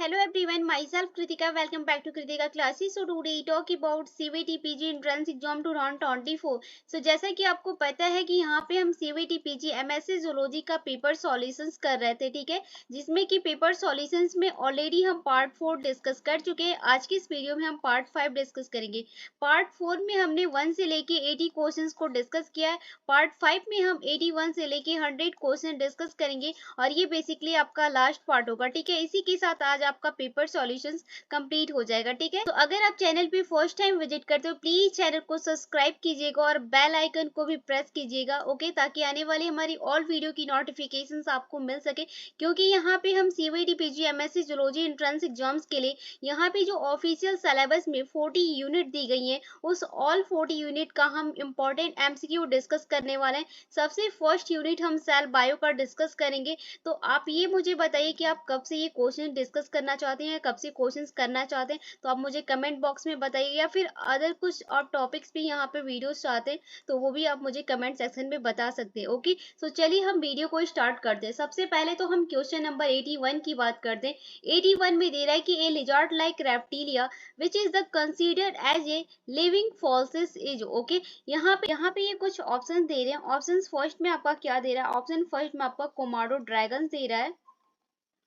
Hello everyone, myself Kritika. Welcome back to Kritika Classes. So today talk about CVT PG Entrance Exam 2024. So जैसा कि आपको पता है कि यहाँ पे हम CVT PG MSc Zoology का पेपर सॉल्यूशंस कर रहे थे, ठीक है, जिसमें कि पेपर सॉल्यूशंस में ऑलरेडी हम पार्ट 4 डिस्कस कर चुके हैं। आज की इस वीडियो में हम पार्ट 5 डिस्कस करेंगे। पार्ट 4 में हमने 1 से लेके 80 क्वेश्चंस को डिस्कस किया है। पार्ट 5 में हम 81 से लेके 100 क्वेश्चन डिस्कस करेंगे और ये बेसिकली आपका लास्ट पार्ट होगा, ठीक है। इसी के साथ आज आपका पेपर सॉल्यूशंस कंप्लीट हो जाएगा, ठीक है। तो अगर आप चैनल पे फर्स्ट टाइम विजिट करते हो प्लीज चैनल को सब्सक्राइब कीजिएगा और बेल आइकन को भी प्रेस कीजिएगा, ओके, ताकि आने वाली हमारी ऑल वीडियो की नोटिफिकेशंस आपको मिल सके। क्योंकि यहाँ पे हम CVT PG MSc zoology entrance exams के लिए यहाँ पे जो ऑफिशियल सिलेबस में 40 यूनिट दी गई है, उस ऑल 40 यूनिट का हम इम्पोर्टेंट एमसीक्यू डिस्कस करने वाले हैं। सबसे फर्स्ट यूनिट हम सेल बायो का डिस्कस करेंगे। तो आप ये मुझे बताइए कि आप कब से ये क्वेश्चन डिस्कस करना चाहते हैं, कब से क्वेश्चंस करना चाहते हैं, तो आप मुझे कमेंट बॉक्स में बताइए, या फिर अदर कुछ आप टॉपिक्स भी यहाँ पे वीडियोस चाहते हैं तो वो भी आप मुझे कमेंट सेक्शन में बता सकते हैं, ओके। सो चलिए हम वीडियो को स्टार्ट करते हैं। सबसे पहले तो हम क्वेश्चन नंबर 81 की बात करते हैं। 81 में दे रहा है कि a lizard like reptilia which is the considered as a living fossils is, okay. यहाँ पे ये कुछ ऑप्शन दे रहे हैं। ऑप्शन फर्स्ट में आपका क्या दे रहा है? ऑप्शन फर्स्ट में आपका कोमाडो ड्रैगन दे रहा है,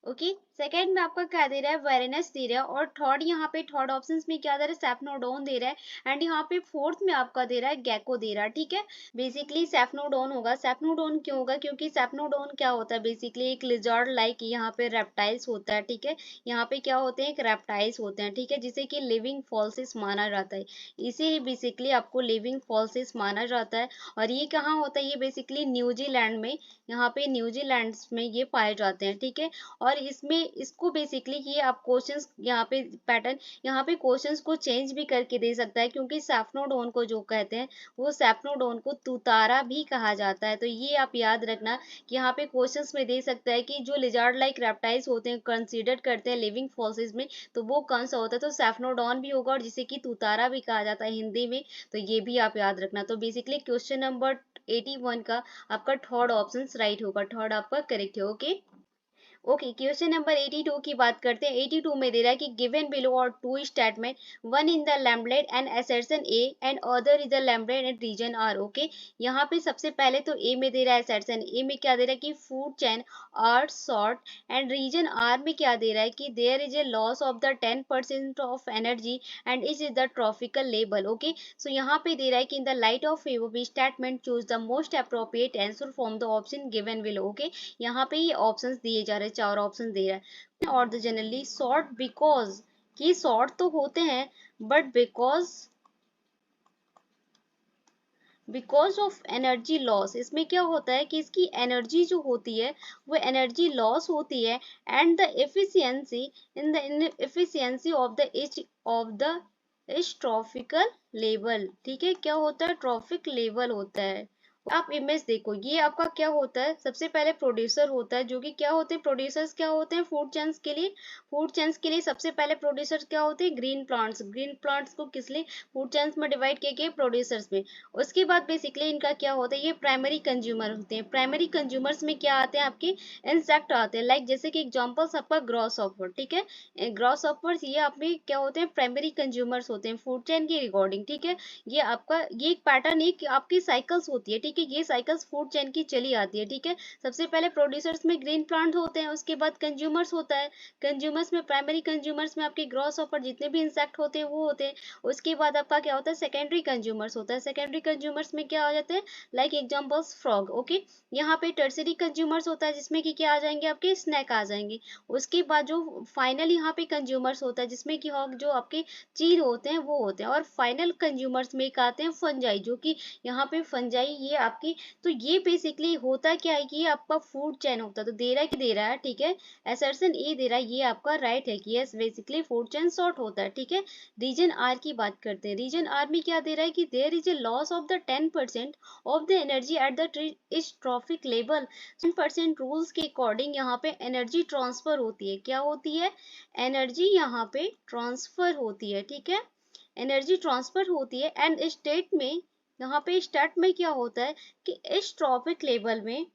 ओके। सेकंड में आपका क्या दे रहा है? वेरेनस दे रहा है। और थर्ड, यहाँ पे थर्ड ऑप्शंस में क्या दे रहा है? सेफनोडोन दे रहा है। एंड यहाँ पे फोर्थ में आपका दे रहा है गेको दे रहा है, ठीक है। बेसिकली सेफनोडोन होगा। सेफनोडोन क्यों होगा? क्योंकि सेफनोडोन क्या होता है? बेसिकली एक लिजर्ड लाइक यहाँ पे रेप्टाइल्स होता है, ठीक है। यहाँ पे क्या होते हैं? एक रेप्टाइल्स होते हैं, ठीक है, जिसे कि लिविंग फॉसिल्स माना जाता है। इसे ही बेसिकली आपको लिविंग फॉसिल्स माना जाता है। और ये कहाँ होता है? ये बेसिकली न्यूजीलैंड में, यहाँ पे न्यूजीलैंड में ये पाए जाते हैं, ठीक है। और इसमें इसको बेसिकली ये आप क्वेश्चंस यहाँ पे पैटर्न, यहाँ पे क्वेश्चंस को चेंज भी करके दे सकता है, क्योंकि सैफनोडोन को जो कहते हैं वो सैफनोडोन को तुतारा भी कहा जाता है। तो ये आप याद रखना कि यहाँ पे क्वेश्चंस में दे सकता है कि जो लिजार्ड लाइक रेप्टाइल्स होते हैं कंसीडर करते हैं लिविंग फॉसिल्स में, तो वो कौन सा होता है? तो सैफनोडोन भी होगा, और जिसे कि तुतारा भी कहा जाता है हिंदी में। तो ये भी आप याद रखना। तो बेसिकली क्वेश्चन नंबर 81 का आपका थर्ड ऑप्शन राइट होगा, थर्ड आपका करेक्ट है, ओके। ओके, क्वेश्चन नंबर 82 की बात करते हैं। 82 में दे रहा है कि given below are two statement, one in the labelled and assertion A and other is the labelled and reason R, okay. यहाँ पे सबसे पहले तो ए में दे रहा है असर्शन। ए में क्या दे रहा है कि food chain are short, and reason R में क्या दे रहा है कि there is a loss of the 10% of energy and is the tropical level, okay. So यहाँ पे दे रहा है कि in the light of statement choose the most appropriate answer from the option given below, okay. यहाँ पे ये options दिए जा रहे हैं, चार ऑप्शन दे रहा है। और द जनरली शॉर्ट बिकॉज, कि शॉर्ट तो होते हैं but because of energy loss, इसमें क्या होता है कि इसकी एनर्जी जो होती है वो एनर्जी लॉस होती है। And the efficiency in the efficiency of the इस ट्रॉपिकल लेवल, ठीक है। क्या होता है? ट्रॉपिक लेवल होता है। आप इमेज देखो, ये आपका क्या होता है? सबसे पहले प्रोड्यूसर होता है, जो कि क्या होते हैं? प्रोड्यूसर्स क्या होते हैं फूड चेन्स के लिए? फूड चेन्स के लिए सबसे पहले प्रोड्यूसर्स क्या होते हैं? Green plants. ग्रीन प्लांट्स को किस लिए फूड चेन्स में डिवाइड किया गया? प्रोड्यूसर्स में। उसके बाद बेसिकली इनका क्या होता है? ये प्राइमरी कंज्यूमर होते हैं। प्राइमरी कंज्यूमर्स में क्या आते हैं? आपके इंसेक्ट आते हैं, लाइक जैसे कि एग्जाम्पल्स आपका ग्रॉस ऑफर, ठीक है। ग्रॉस ऑफर्स ये आप में क्या होते हैं? प्राइमरी कंज्यूमर्स होते हैं फूड चेन के रिकॉर्डिंग, ठीक है। ये आपका ये एक पैटर्न, एक आपकी साइकिल्स होती है, ठीक है। ये साइकिल्स फूड चेन की चली आती है, ठीक है। सबसे पहले प्रोड्यूसर्स में ग्रीन प्लांट होते हैं, उसके बाद कंज्यूमर्स होता है। कंज्यूमर्स में, प्राइमरी कंज्यूमर्स में आपके ग्रॉस ऑफर जितने भी इंसेक्ट होते हैं वो होते हैं। उसके बाद आपका क्या होता है? सेकेंडरी कंज्यूमर्स होता है। सेकेंडरी कंज्यूमर्स में क्या आ जाते हैं? Like examples frog, okay. यहाँ पे टर्सरी कंज्यूमर्स होता है, जिसमें कि क्या आ जाएंगे? आपके स्नैक आ जाएंगे। उसके बाद जो फाइनल यहाँ पे कंज्यूमर्स होता है, जिसमें कि जो आपके चील होते हैं वो होते हैं। और फाइनल कंज्यूमर्स में एक आते हैं फंजाई, जो कि यहाँ पे फंजाई ये आपकी, तो ये बेसिकली होता क्या है कि ये आपका फूड चेन होता है। तो दे रहा है कि दे रहा है, ठीक है। असर्शन ए दे रहा है, ये आपका राइट है कि yes basically food chain short होता है, ठीक है। रीजन आर की बात करते हैं। रीजन आर में क्या दे रहा है कि there is a loss of the 10% of the energy at the इस ट्रॉपिक लेवल। 10% रूल्स के अकॉर्डिंग यहाँ पे एनर्जी ट्रांसफर होती है। क्या होती है? एनर्जी यहाँ पे ट्रांसफर होती है, ठीक है। एनर्जी ट्रांसफर होती है। एंड स्टेट में, यहाँ पे स्टेट में क्या होता है कि इस ट्रॉपिक लेवल में,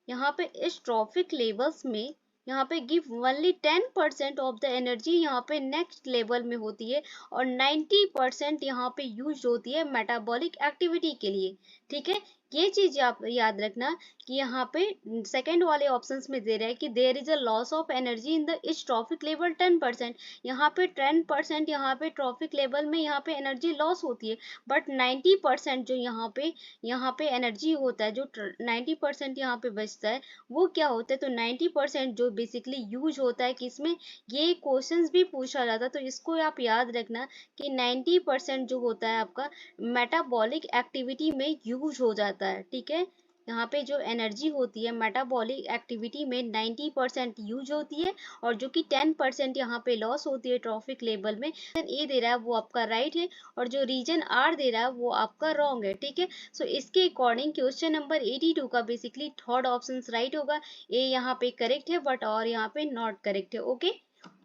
यहाँ पे इस ट्रॉपिक लेवल्स में यहाँ पे give only 10% of the energy यहाँ पे नेक्स्ट लेवल में होती है, और 90% यहाँ पे यूज होती है मेटाबॉलिक एक्टिविटी के लिए। ठीक है, ये चीज आप याद रखना कि यहाँ पे सेकंड वाले ऑप्शंस में दे रहा है कि there is a loss of energy in the इस ट्रॉफिक लेवल 10%। यहाँ पे 10% यहाँ पे ट्रॉफिक लेवल में यहाँ पे एनर्जी लॉस होती है, बट 90% जो यहाँ पे एनर्जी होता है, जो 90% यहाँ पे बचता है, वो क्या होता है, तो 90% जो बेसिकली यूज होता है किसमें, ये क्वेश्चंस भी पूछा जाता है, तो इसको आप याद रखना कि 90% जो होता है आपका मेटाबॉलिक एक्टिविटी में यूज हो जाता है। ठीक है, यहाँ पे जो एनर्जी होती है मेटाबॉलिक एक्टिविटी में 90% यूज होती है, और जो कि 10% यहाँ पे लॉस होती है ट्रॉफिक लेवल में। ए दे रहा है वो आपका राइट है, और जो रीजन आर दे रहा है वो आपका रॉन्ग है। ठीक है, सो इसके अकॉर्डिंग क्वेश्चन नंबर 82 का बेसिकली थर्ड ऑप्शन राइट होगा। ए यहाँ पे करेक्ट है, बट और यहाँ पे नॉट करेक्ट है। ओके,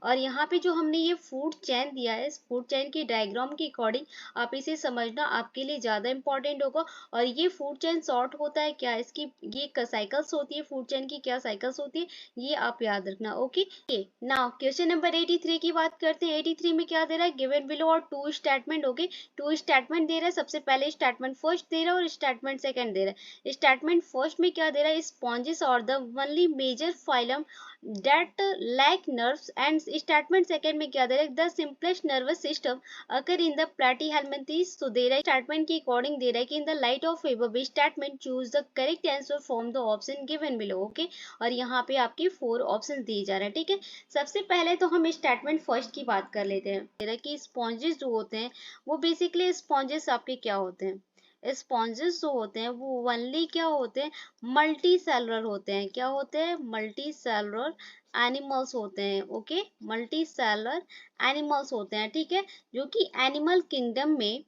और यहाँ पे जो हमने ये फूड चेन दिया है, इस फूड चेन की डायग्राम के अकॉर्डिंग आप इसे समझना आपके लिए ज्यादा इंपॉर्टेंट होगा। और ये फूड चेन सॉर्ट होता है क्या, इसकी ये साइकिल्स होती है, फूड चेन की क्या साइकिल्स होती है, ये आप याद रखना। ओके, नाउ क्वेश्चन नंबर 83 की बात करते हैं। 83 में क्या दे रहा है, given below are two statement. Okay, two statement दे रहा है, सबसे पहले स्टेटमेंट फर्स्ट दे रहा है और स्टेटमेंट सेकंड दे रहा है। स्टेटमेंट फर्स्ट में क्या दे रहा है, स्पॉन्जेस और the only major phylum that lack nerves, and statement second में क्या दे रहा है, the simplest nervous system occur in the platyhelminthes। तो दे रहा है स्टेटमेंट के अकॉर्डिंग दे रहा है कि in the light of above statement choose the correct answer from the option given below। Okay, और यहाँ पे आपके 4 ऑप्शन दिए जा रहे हैं। ठीक है, सबसे पहले तो हम स्टेटमेंट फर्स्ट की बात कर लेते हैं। दे रहा है कि स्पॉन्जेस जो होते हैं वो बेसिकली स्पॉन्जेस आपके क्या होते हैं, स्पॉन्जेस जो होते हैं वो ओनली क्या होते हैं, मल्टी सेलुलर होते हैं। क्या होते हैं, मल्टी सेलुलर एनिमल्स होते हैं। ओके, मल्टी सेलुलर एनिमल्स होते हैं। ठीक है, जो कि एनिमल किंगडम में,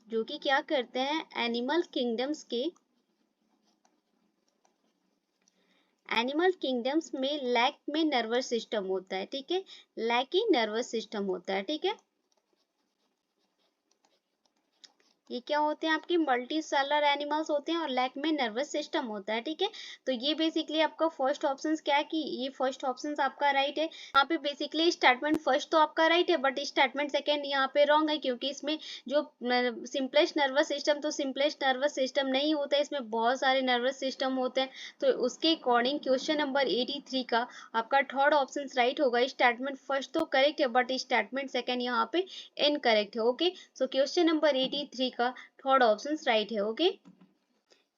जो कि क्या करते हैं, एनिमल किंगडम्स के, एनिमल किंगडम्स में लैक में नर्वस सिस्टम होता है। ठीक है, लैक ही नर्वस सिस्टम होता है। ठीक है, ये क्या होते हैं, आपके मल्टी सेलुलर एनिमल्स होते हैं और लैक में नर्वस सिस्टम होता है। ठीक है, तो ये बेसिकली आपका फर्स्ट ऑप्शन क्या है कि ये फर्स्ट ऑप्शन आपका राइट है। यहाँ पे बेसिकली स्टेटमेंट फर्स्ट तो आपका राइट है, बट स्टेटमेंट सेकंड यहाँ पे रॉन्ग है, क्योंकि इसमें जो सिंपलेस्ट नर्वस सिस्टम, तो सिंपलेस्ट नर्वस सिस्टम नहीं होता है, इसमें बहुत सारे नर्वस सिस्टम होते हैं। तो उसके अकॉर्डिंग क्वेश्चन नंबर 83 का आपका थर्ड ऑप्शन राइट होगा। स्टेटमेंट फर्स्ट तो करेक्ट है, बट स्टेटमेंट सेकंड यहाँ पे इनकरेक्ट है। ओके, सो क्वेश्चन नंबर 83 का थर्ड ऑप्शन राइट है। ओके,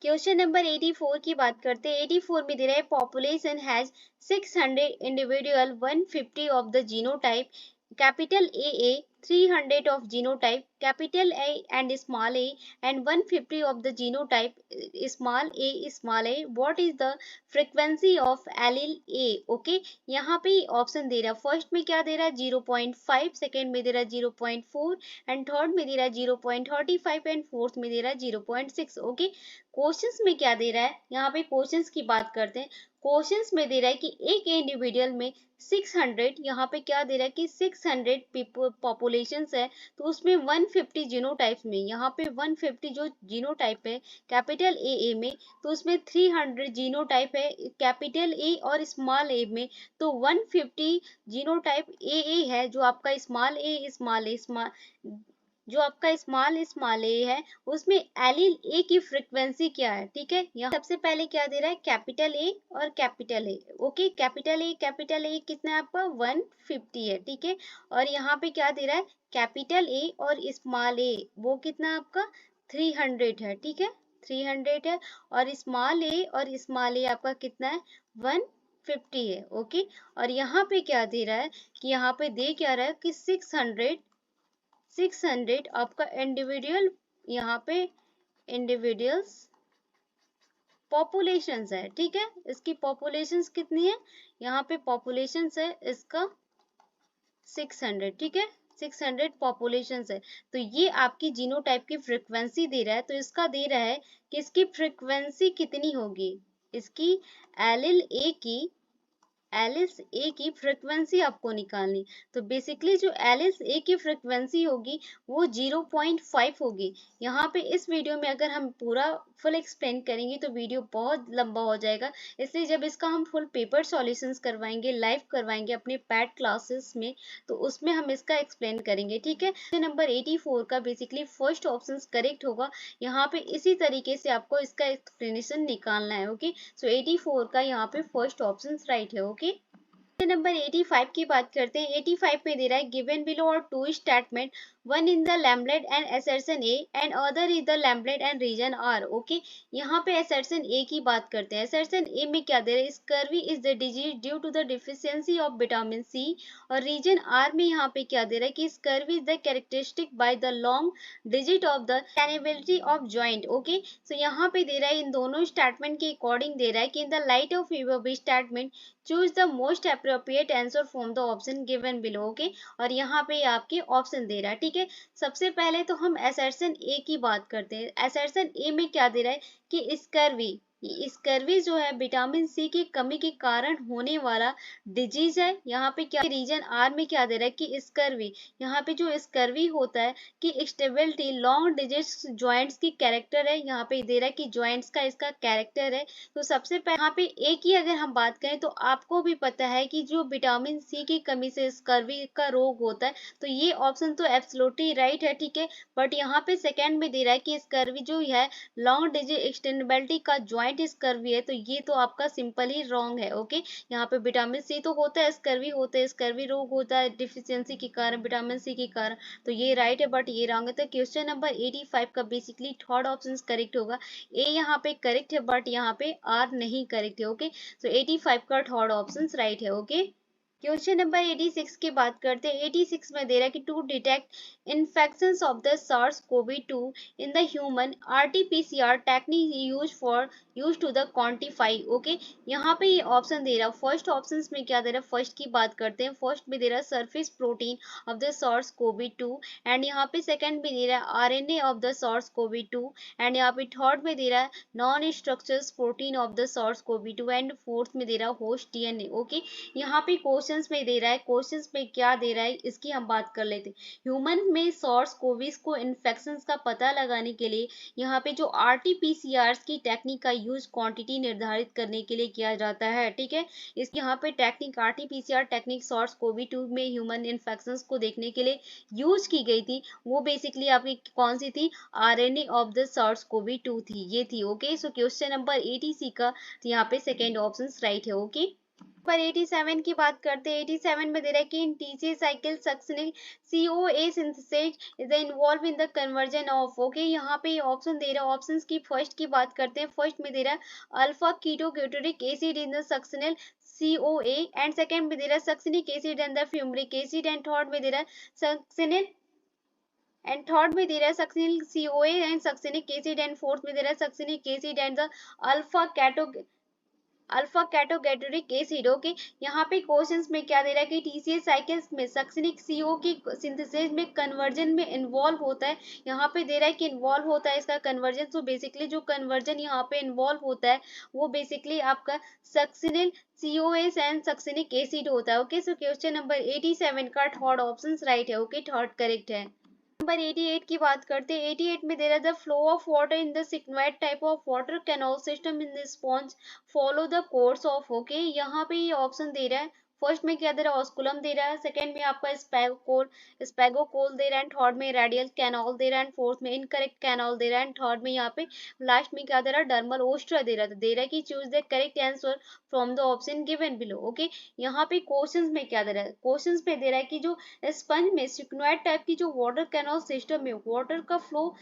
क्वेश्चन नंबर 84 की बात करते हैं। 84 में दे रहा है population has 600 individual, 150 of the genotype, capital A 300 of genotype, capital A and small a, and 150 of the genotype, small a. What is the frequency of allele A? Okay, यहाँ पे ऑप्शन दे रहा है, फर्स्ट में क्या दे रहा है 0.5, second में दे रहा है 0.4, एंड थर्ड में दे रहा है 0.35, एंड फोर्थ में दे रहा है 0.6। ओके, क्वेश्चंस में क्या दे रहा है, यहाँ पे क्वेश्चंस की बात करते हैं। क्वेश्चंस में दे रहा है कि एक इंडिविजुअल में 600, यहाँ पे क्या दे रहा है कि 600 पीपल पॉपुलेशन है, तो उसमें 150 जीनोटाइप्स में, यहाँ पे 150 जो जीनोटाइप है कैपिटल ए में, तो उसमें 300 जीनोटाइप है कैपिटल ए और स्मॉल ए में, तो 150 जीनोटाइप ए है, जो आपका स्मॉल जो आपका स्मॉल ए है, उसमें एलील ए की फ्रीक्वेंसी क्या है। ठीक है, यहाँ सबसे पहले क्या दे रहा है, कैपिटल ए और capital A. Okay, capital A कितना है आपका 150 है। ठीक है, और यहाँ पे क्या दे रहा है, कैपिटल ए और स्मॉल ए, वो कितना आपका 300 है। ठीक है, 300 है, और स्मॉल ए आपका कितना है 150 है। ओके, और यहाँ पे क्या दे रहा है कि यहाँ पे दे क्या रहा है कि 600 आपका इंडिविजुअल, यहाँ पे इंडिविजुअल्स पॉपुलेशंस है। ठीक है, इसकी पॉपुलेशंस कितनी है, यहाँ पे पॉपुलेशंस है इसका 600। ठीक है, 600 पॉपुलेशंस है, तो ये आपकी जीनोटाइप की फ्रीक्वेंसी दे रहा है। तो इसका दे रहा है कि इसकी फ्रीक्वेंसी कितनी होगी, इसकी एलिल ए की एलिस ए की फ्रिक्वेंसी आपको निकालनी। तो बेसिकली जो एलिस ए की फ्रिक्वेंसी होगी वो 0.5 होगी। यहाँ पे इस वीडियो में अगर हम पूरा फुल एक्सप्लेन करेंगे तो वीडियो बहुत लंबा हो जाएगा, इसलिए जब इसका हम फुल पेपर सॉल्यूशंस करवाएंगे, लाइव करवाएंगे अपने पैड क्लासेस में, तो उसमें हम इसका एक्सप्लेन करेंगे। ठीक है, नंबर 84 का बेसिकली फर्स्ट ऑप्शन करेक्ट होगा। यहाँ पे इसी तरीके से आपको इसका एक्सप्लेनेशन निकालना है। ओके, सो 84 का यहाँ पे फर्स्ट ऑप्शन राइट है। ओके, नंबर 85 की बात करते हैं। 85 में दे रहा है given below are two statement, one in the labelled and assertion A and other is the labelled and reason R. Okay, यहाँ पे असर्शन ए की बात करते हैं। असर्शन ए में क्या दे रहा है, scurvy is the disease due to the deficiency of vitamin C. और रीजन आर में यहाँ पे क्या दे रहा है कि scurvy is the characteristic by the long digit of the tenability of joint. Okay, so यहाँ पे दे रहा है इन दोनों स्टेटमेंट के अकॉर्डिंग दे रहा है कि in the light of statement choose the most appropriate answer from the option given below. Okay, और यहाँ पे आपके ऑप्शन दे रहा है। ठीक है, सबसे पहले तो हम असर्शन ए की बात करते हैं। असर्शन ए में क्या दे रहा है कि स्कर्वी जो है विटामिन सी की कमी के कारण होने वाला डिजीज है। यहाँ पे क्या रीजन आर में क्या दे रहा है कि स्कर्वी, यहाँ पे जो स्कर्वी होता है कि स्टेबिलिटी लॉन्ग डिजिट्स जॉइंट्स की कैरेक्टर है। यहाँ पे दे रहा है कि जॉइंट्स का इसका कैरेक्टर है। तो सबसे पहले यहाँ पे ए की अगर हम बात करें तो आपको भी पता है कि जो विटामिन सी की कमी से स्कर्वी का रोग होता है, तो ये ऑप्शन तो एब्सोल्युटली राइट है। ठीक है, बट यहाँ पे सेकंड में दे रहा है कि स्कर्वी जो है लॉन्ग डिजिट एक्सटेंडेबिलिटी का जॉइंट स्कर्वी है, तो ये तो आपका सिंपल ही रॉन्ग है। ओके, यहाँ पे विटामिन सी तो होता है, स्कर्वी होता है, स्कर्वी रोग होता है डिफिशियंसी के कारण, विटामिन सी के कारण, तो ये राइट है बट ये रॉन्ग है। तो क्वेश्चन नंबर 85 का बेसिकली थर्ड ऑप्शन करेक्ट होगा। ए यहाँ पे करेक्ट है बट यहाँ पे आर नहीं करेक्ट है। ओके, सो 85 का थर्ड ऑप्शन राइट है। ओके, क्वेश्चन नंबर 86 की बात करते हैं। 86 में दे रहा है कि to detect infections of the SARS CoV 2 in the human RTPCR technique use to the quantify. Okay, यहाँ पे ये ऑप्शन दे रहा है। फर्स्ट ऑप्शन में क्या दे रहा है, फर्स्ट की बात करते हैं। फर्स्ट में दे रहा है surface protein of the SARS CoV 2, and यहाँ पे सेकंड में दे रहा है RNA of the SARS CoV 2, and यहाँ पे थर्ड में दे रहा है non structures protein of the SARS CoV 2, and fourth में दे रहा है होस्ट डीएनए। ओके, यहाँ पे क्वेश्चंस में दे रहा है, क्वेश्चंस में क्या दे रहा है इसकी हम बात कर लेते हैं। ह्यूमन में सॉर्स कोविस को इन्फेक्शंस का पता लगाने के लिए यहाँ पे जो आरटीपीसीआर की टेक्निक का यूज क्वांटिटी निर्धारित करने के लिए किया जाता है। ठीक है, इस यहाँ पे टेक्निक आरटीपीसीआर टेक्निक सॉर्स कोवी 2 में ह्यूमन इन्फेक्शंस को देखने के लिए यूज की गई थी। वो बेसिकली आपकी कौन सी थी, आरएनए ऑफ द सॉर्स कोवी 2 थी, ये थी। ओके, सो क्वेश्चन नंबर 80 का यहाँ पे सेकेंड ऑप्शन राइट है। ओके, पर 87 की बात करते हैं। 87 में दे रहा है कि in TC cycle succinyl CoA synthesis is involve in the conversion of. Okay, यहाँ पे ऑप्शन दे रहा है। ऑप्शंस की फर्स्ट की बात करते हैं। फर्स्ट में दे रहा है alpha ketoglutaric acid in the succinyl CoA, and second में दे रहा है succinic acid and the fumaric acid, and third में दे रहा है succinyl succinyl CoA and succinic acid, and fourth में दे रहा है succinic acid and the alpha keto alpha ketoglutaric acid. Okay, यहाँ पे क्वेश्चंस में क्या दे रहा है कि टीसीएस साइकिल्स में सक्सेनिक सीओ की सिंथेसिस में कन्वर्जन में इन्वॉल्व होता है। यहाँ पे दे रहा है कि इन्वॉल्व होता है इसका कन्वर्जन। तो बेसिकली जो कन्वर्जन यहाँ पे इन्वॉल्व होता है वो बेसिकली आपका सक्सेनिल CoS एंड सक्सेनिक एसिड होता है। ओके, सो क्वेश्चन नंबर 87 का थर्ड ऑप्शन राइट है। ओके, थर्ड करेक्ट है। नंबर 88 की बात करते हैं। 88 में दे रहा है the flow of water in the syconoid type of water canal system in the sponge follow the course of. Okay, यहाँ पे ये ऑप्शन दे रहा है। फर्स्ट में क्या दे रहा है, ऑस्कुलम दे रहा है, सेकंड में आपका स्पैगोकोल दे रहा है, थर्ड में रेडियल कैनाल दे रहा है, फोर्थ में इनकरेक्ट कैनाल दे रहा है, थर्ड में यहाँ पे लास्ट में क्या दे रहा है, डर्मल ओस्ट्रा दे रहा है। तो दे रहा है कि choose the correct answer from the option given below. Okay, यहाँ पे क्वेश्चंस में क्या दे रहा है, क्वेश्चंस में दे रहा है कि जो स्पंज में सिक्नोइड टाइप की जो वाटर कैनल सिस्टम में वाटर का फ्लो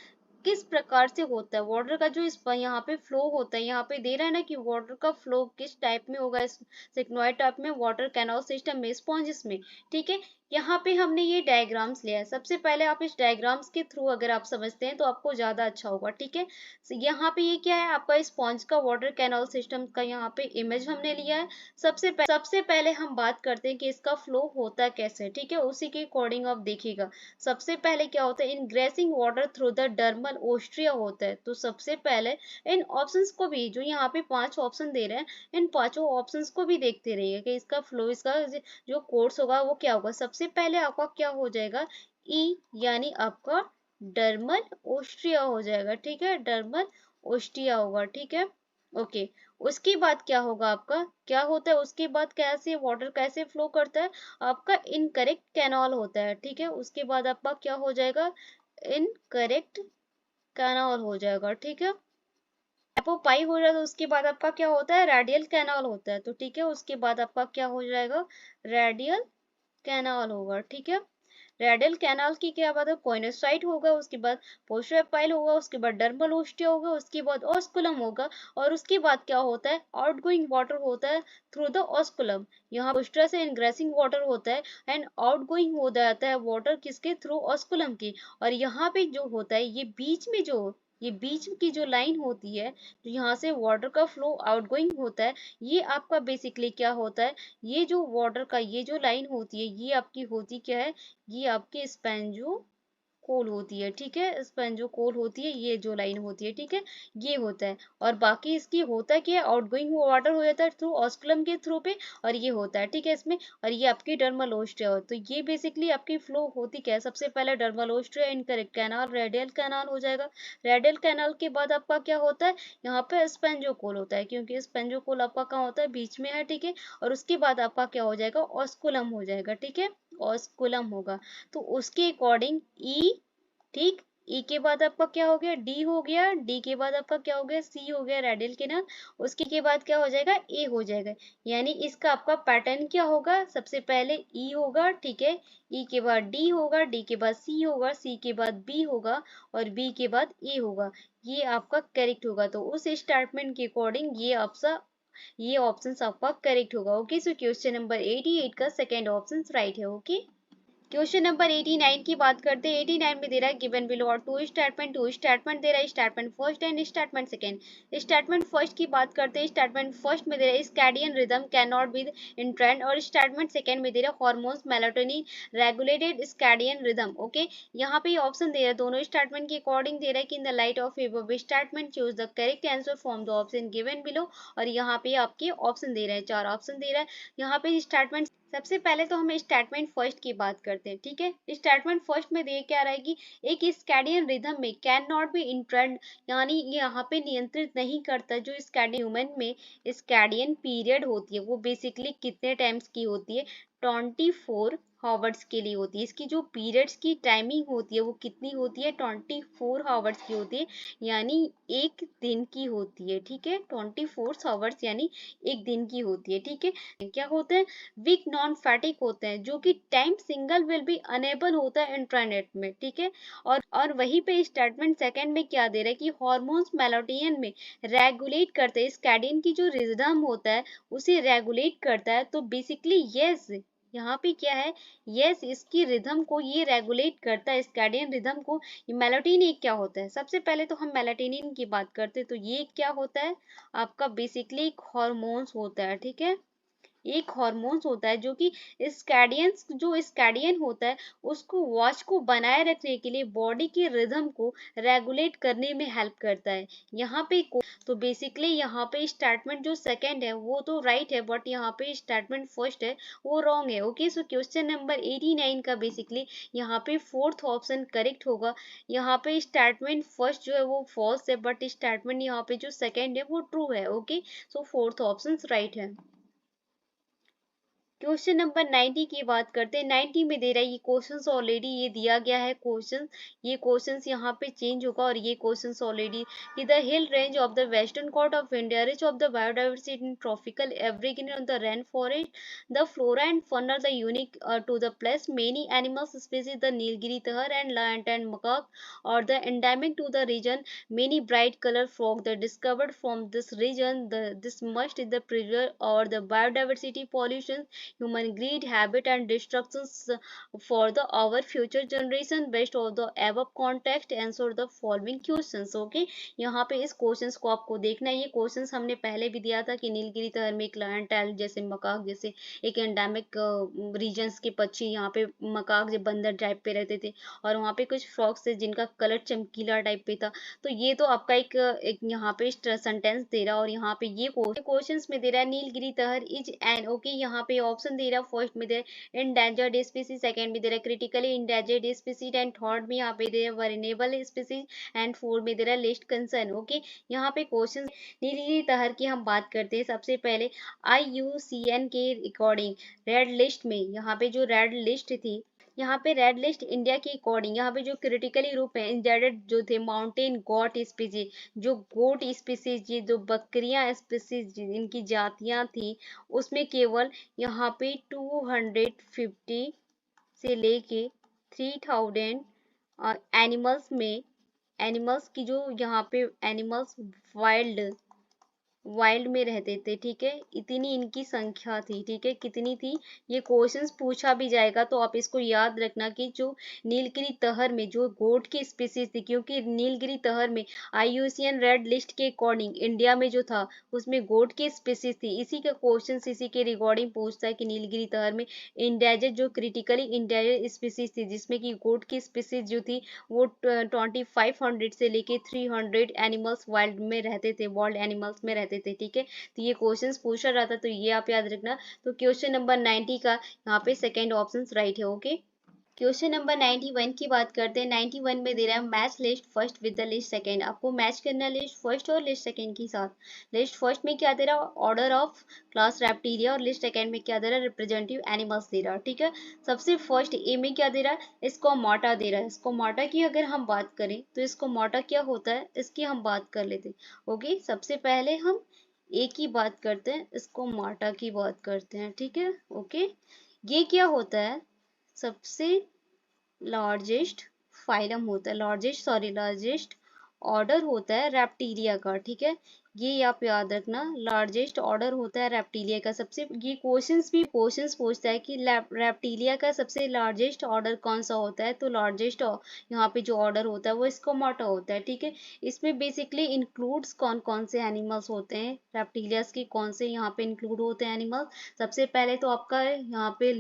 किस प्रकार से होता है, वाटर का जो इस यहाँ पे फ्लो होता है, यहाँ पे दे रहा है ना कि वाटर का फ्लो किस टाइप में होगा इस सिग्नोइड टाइप में वाटर कैनल सिस्टम में स्पॉन्जिस में। ठीक है, यहाँ पे हमने ये डायग्राम्स लिया है। सबसे पहले आप इस डायग्राम्स के थ्रू अगर आप समझते हैं तो आपको ज्यादा अच्छा होगा। ठीक है, यहाँ पे ये क्या है, आपका स्पॉन्ज का वाटर कैनल सिस्टम का यहाँ पे इमेज हमने लिया है। सबसे पहले हम बात करते हैं कि इसका फ्लो होता कैसे। ठीक है, उसी के अकॉर्डिंग आप देखिएगा। सबसे पहले क्या होता है, ingressing water through the dermal dermal ostia होता है। तो सबसे पहले इन ऑप्शंस को भी, जो यहाँ पे 5 ऑप्शन दे रहे हैं, इन पांचों ऑप्शंस को भी देखते रहिए कि इसका फ्लो, इसका जो कोर्स होगा वो क्या होगा। सबसे पहले आपका क्या हो जाएगा, ई यानी आपका डर्मल ओस्ट्रिया हो जाएगा, ठीक है, डर्मल ओस्ट्रिया होगा, ठीक है, ओके। उसके बाद क्या होगा आपका, क्या होता है उसके बाद, कैसे वाटर कैसे फ्लो करता है, आपका इनकरेक्ट कैनाल होता है, ठीक है। उसके बाद आपका क्या हो जाएगा, इनकरेक्ट कैनाल हो जाएगा, ठीक है। एपोपाई हो जाएगा तो उसके बाद आपका क्या होता है, रेडियल कैनाल होता है, तो ठीक है। उसके बाद आपका क्या हो जाएगा, रेडियल कैनाल होगा, ठीक है। रेडियल कैनाल की क्या बात है, कोइनोसाइट होगा, उसके बाद पोस्टोएपाइल होगा, उसके बाद डर्मल ओस्टिया होगा, उसके बाद ऑस्कुलम होगा, और उसके बाद क्या होता है, आउटगोइंग वाटर होता है थ्रू द ऑस्कुलम। यहाँ पोस्टा से इनग्रेसिंग वाटर होता है एंड आउटगोइंग हो जाता है वाटर किसके थ्रू, ऑस्कुलम की। और यहाँ पे जो होता है, ये बीच की जो लाइन होती है, तो यहाँ से वाटर का फ्लो आउटगोइंग होता है, ये आपका बेसिकली क्या होता है, ये जो वाटर का ये जो लाइन होती है, ये आपकी होती क्या है, ये आपकी स्पेंजो कोल होती है, ठीक है, स्पेंजो कोल होती है, ये जो लाइन होती है, ठीक है, ये होता है। और बाकी इसकी होता क्या है, आउटगोइंग वाटर हो जाता है थ्रू ऑस्कुलम के थ्रू पे, और ये होता है, ठीक है, इसमें। और ये आपकी डर्मल ओस्टिया, तो ये बेसिकली आपकी फ्लो होती क्या है, सबसे पहले dermal ostia, incorrect canal, radial canal हो जाएगा। रेडियल कैनाल के बाद आपका क्या होता है, यहाँ पे स्पेंजो कोल होता है, क्योंकि स्पेंजो कोल आपका कहाँ होता है, बीच में है, ठीक है। और उसके बाद आपका क्या हो जाएगा, ऑस्कुलम हो जाएगा, ठीक है, ऑस्कुलम होगा। तो उसके अकॉर्डिंग ई, ठीक, ई के बाद आपका क्या हो गया, डी हो गया, डी के बाद आपका क्या हो गया, सी हो गया, रेडियल कैनाल। उसके के बाद क्या हो जाएगा, ए हो जाएगा। यानी इसका आपका पैटर्न क्या होगा, सबसे पहले ई होगा, ठीक है, ई के बाद डी होगा, डी के बाद सी होगा, सी के बाद बी होगा, और बी के बाद ए होगा। ये आपका करेक्ट होगा। तो उस स्टेटमेंट के अकॉर्डिंग ये ऑप्शन आपका करेक्ट होगा, ओके। सो क्वेश्चन नंबर 88 का सेकेंड ऑप्शन राइट है, ओके। क्वेश्चन नंबर 89 की बात करते हैं। 89 में दे रहा है given below are two statement दे रहा है, statement first and statement second. Statement first की बात करते हैं। स्टेटमेंट फर्स्ट में दे रहा है circadian rhythm can not be entrained, और स्टेटमेंट सेकंड में दे रहा है hormones melatonin regulated circadian rhythm, okay. यहाँ पे ऑप्शन दे रहा है, दोनों स्टेटमेंट के अकॉर्डिंग दे रहा है कि in the light of above statement choose the correct answer from the option given below. और यहाँ पे आपके ऑप्शन दे रहे हैं, 4 ऑप्शन दे रहा है यहाँ पे स्टेटमेंट। सबसे पहले तो हम स्टेटमेंट फर्स्ट की बात करते हैं, ठीक है। स्टेटमेंट फर्स्ट में दे क्या रहा है कि एक स्कैडियन रिदम में कैन नॉट बी इंट्रेंड, यानी ये यहाँ पे नियंत्रित नहीं करता। जो स्कैडियन ह्यूमन में स्कैडियन पीरियड होती है वो बेसिकली कितने टाइम्स की होती है, 24 हावर्स के लिए होती है। इसकी जो पीरियड्स की टाइमिंग होती है वो कितनी होती है, 24 हावर्स की होती है, यानी एक दिन की होती है, ठीक है। 24 हावर्स यानी एक दिन की होती है, ठीक है। क्या होते हैं, वीक नॉन फैटिक होते हैं, जो कि time single will be enable होता है इंटरनेट में, ठीक है। और वहीं पे स्टेटमेंट सेकंड में क्या दे रहा है कि हार्मोन्स मेलाटोनिन में रेगुलेट करते हैं, स्कैडियन की जो रिदम होता है उसे रेगुलेट करता है। तो बेसिकली यस, यहाँ पे क्या है, यस, इसकी रिदम को ये रेगुलेट करता है, स्कैडियन रिदम को। ये मेलाटोनिन क्या होता है, सबसे पहले तो हम मेलाटोनिन की बात करते हैं। तो ये क्या होता है, आपका बेसिकली एक हार्मोन्स होता है, ठीक है, एक हार्मोन्स होता है जो कि स्कैडियन होता है उसको वॉच को बनाए रखने के लिए बॉडी की रिदम को रेगुलेट करने में हेल्प करता है। यहाँ पे तो बेसिकली यहाँ पे स्टेटमेंट जो सेकंड है वो तो राइट है, बट यहाँ पे स्टेटमेंट फर्स्ट है वो रॉन्ग है, ओके। सो क्वेश्चन नंबर 89 का बेसिकली यहाँ पे फोर्थ ऑप्शन करेक्ट होगा। यहाँ पे स्टेटमेंट फर्स्ट जो है वो फॉल्स है, बट स्टेटमेंट यहाँ पे जो सेकंड है वो ट्रू है, ओके। सो फोर्थ ऑप्शन राइट है। क्वेश्चन नंबर 90 की बात करते हैं। 90 में दे रहा है, ये क्वेश्चंस ऑलरेडी ये दिया गया है क्वेश्चन, ये क्वेश्चंस यहाँ पे चेंज होगा, और ये क्वेश्चंस ऑलरेडी कि the hill range of the western coast of India rich of the biodiversity in tropical evergreen on the rain forest, the flora and fauna the unique to the place, many animals species the Nilgiri tahr and lion and macaque, और the endemic to the region, many bright color frog the discovered from this region, this must is the preserve or the biodiversity pollution human greed, habit and destructions for the our future generation based on the above context answer the following questions. Okay, यहाँ पे इस questions को आपको देखना है। ये questions हमने पहले भी दिया था कि नीलगिरी तहर में एक लायन टैल जैसे मकाक जैसे एक एंडेमिक रीजन्स के पक्षी यहाँ पे मकाक जो बंदर टाइप पे रहते थे और वहाँ पे कुछ फ्रॉक्स थे जिनका कलर चमकीला टाइप पे था। तो ये तो आपका एक यहाँ पे सेंटेंस दे रहा है और यहाँ पे ये क्वेश्चंस में दे रहा है नीलगिरी तहर इज एन। ओके, यहाँ पे ऑप्शन दे रहा है फर्स्ट में दे endangered species, सेकंड में दे रहा है critically endangered species and third में यहाँ पे दे रहा है vulnerable species एंड फोर्थ में दे रहा है लिस्ट कंसर्न। ओके, यहाँ पे क्वेश्चन नीलगिरी तहर की हम बात करते हैं। सबसे पहले IUCN के अकॉर्डिंग रेड लिस्ट में यहाँ पे जो रेड लिस्ट थी, यहाँ पे रेड लिस्ट इंडिया के अकॉर्डिंग यहाँ पे जो क्रिटिकली रूप है इंजर्ड जो थे माउंटेन गोट स्पीसीज, जो गोट स्पीसीज जो बकरियां स्पीसीज इनकी जातियां थी उसमें केवल यहाँ पे 250 से लेके 3000 एनिमल्स की जो यहाँ पे एनिमल्स वाइल्ड वाइल्ड में रहते थे। ठीक है, इतनी इनकी संख्या थी। ठीक है, कितनी थी ये क्वेश्चंस पूछा भी जाएगा तो आप इसको याद रखना कि जो नीलगिरी तहर में जो गोट की स्पीसीज थी, क्योंकि नीलगिरी तहर में IUCN रेड लिस्ट के अकॉर्डिंग इंडिया में जो था उसमें गोट की स्पीसीज थी। इसी का क्वेश्चन इसी के रिगार्डिंग पूछता है कि नीलगिरी तहर में इंडेंजर्ड जो क्रिटिकली इंडेंजर्ड स्पीसीज थी जिसमें कि गोट की स्पीसीज जो थी वो 2500 से लेके 300 एनिमल्स वाइल्ड में रहते थे, वाइल्ड एनिमल्स में रहते थे। ठीक है, तो ये क्वेश्चंस पूछा जाता है तो ये आप याद रखना। तो क्वेश्चन नंबर 90 का यहाँ पे सेकंड ऑप्शन राइट है। ओके, क्वेश्चन नंबर 91 की बात करते हैं। 91 में दे रहा है match list first with the list second. आपको मैच करना है लिस्ट फर्स्ट और लिस्ट सेकंड के साथ। लिस्ट फर्स्ट में क्या दे रहा है ऑर्डर ऑफ क्लास रेप्टिलिया और लिस्ट सेकंड में क्या दे रहा है रिप्रेजेंटेटिव एनिमल्स दे रहा है। ठीक है, सबसे फर्स्ट ए में क्या दे रहा है स्कोमाटा दे रहा है। स्कोमाटा की अगर हम बात करें तो स्कोमाटा क्या होता है इसकी हम बात कर लेते हैं। ओके, सबसे पहले हम ए की बात करते हैं, स्कोमाटा की बात करते हैं। ठीक है, ओके, ये क्या होता है सबसे लार्जेस्ट फाइलम होता है, लार्जेस्ट ऑर्डर होता है रेप्टिलिया का। ठीक है, ये आप याद रखना लार्जेस्ट ऑर्डर होता है रेप्टिलिया का। सबसे ये क्वेश्चंस पूछता है कि रेप्टिलिया का सबसे लार्जेस्ट ऑर्डर कौन सा होता है, तो लार्जेस्ट यहाँ पे जो ऑर्डर होता है वो स्कोमाटा होता है। ठीक है, इसमें बेसिकली इंक्लूड्स कौन कौन से एनिमल्स होते हैं रेप्टिलियास के, कौन से यहाँ पे इंक्लूड होते हैं एनिमल्स। सबसे पहले तो आपका यहाँ पे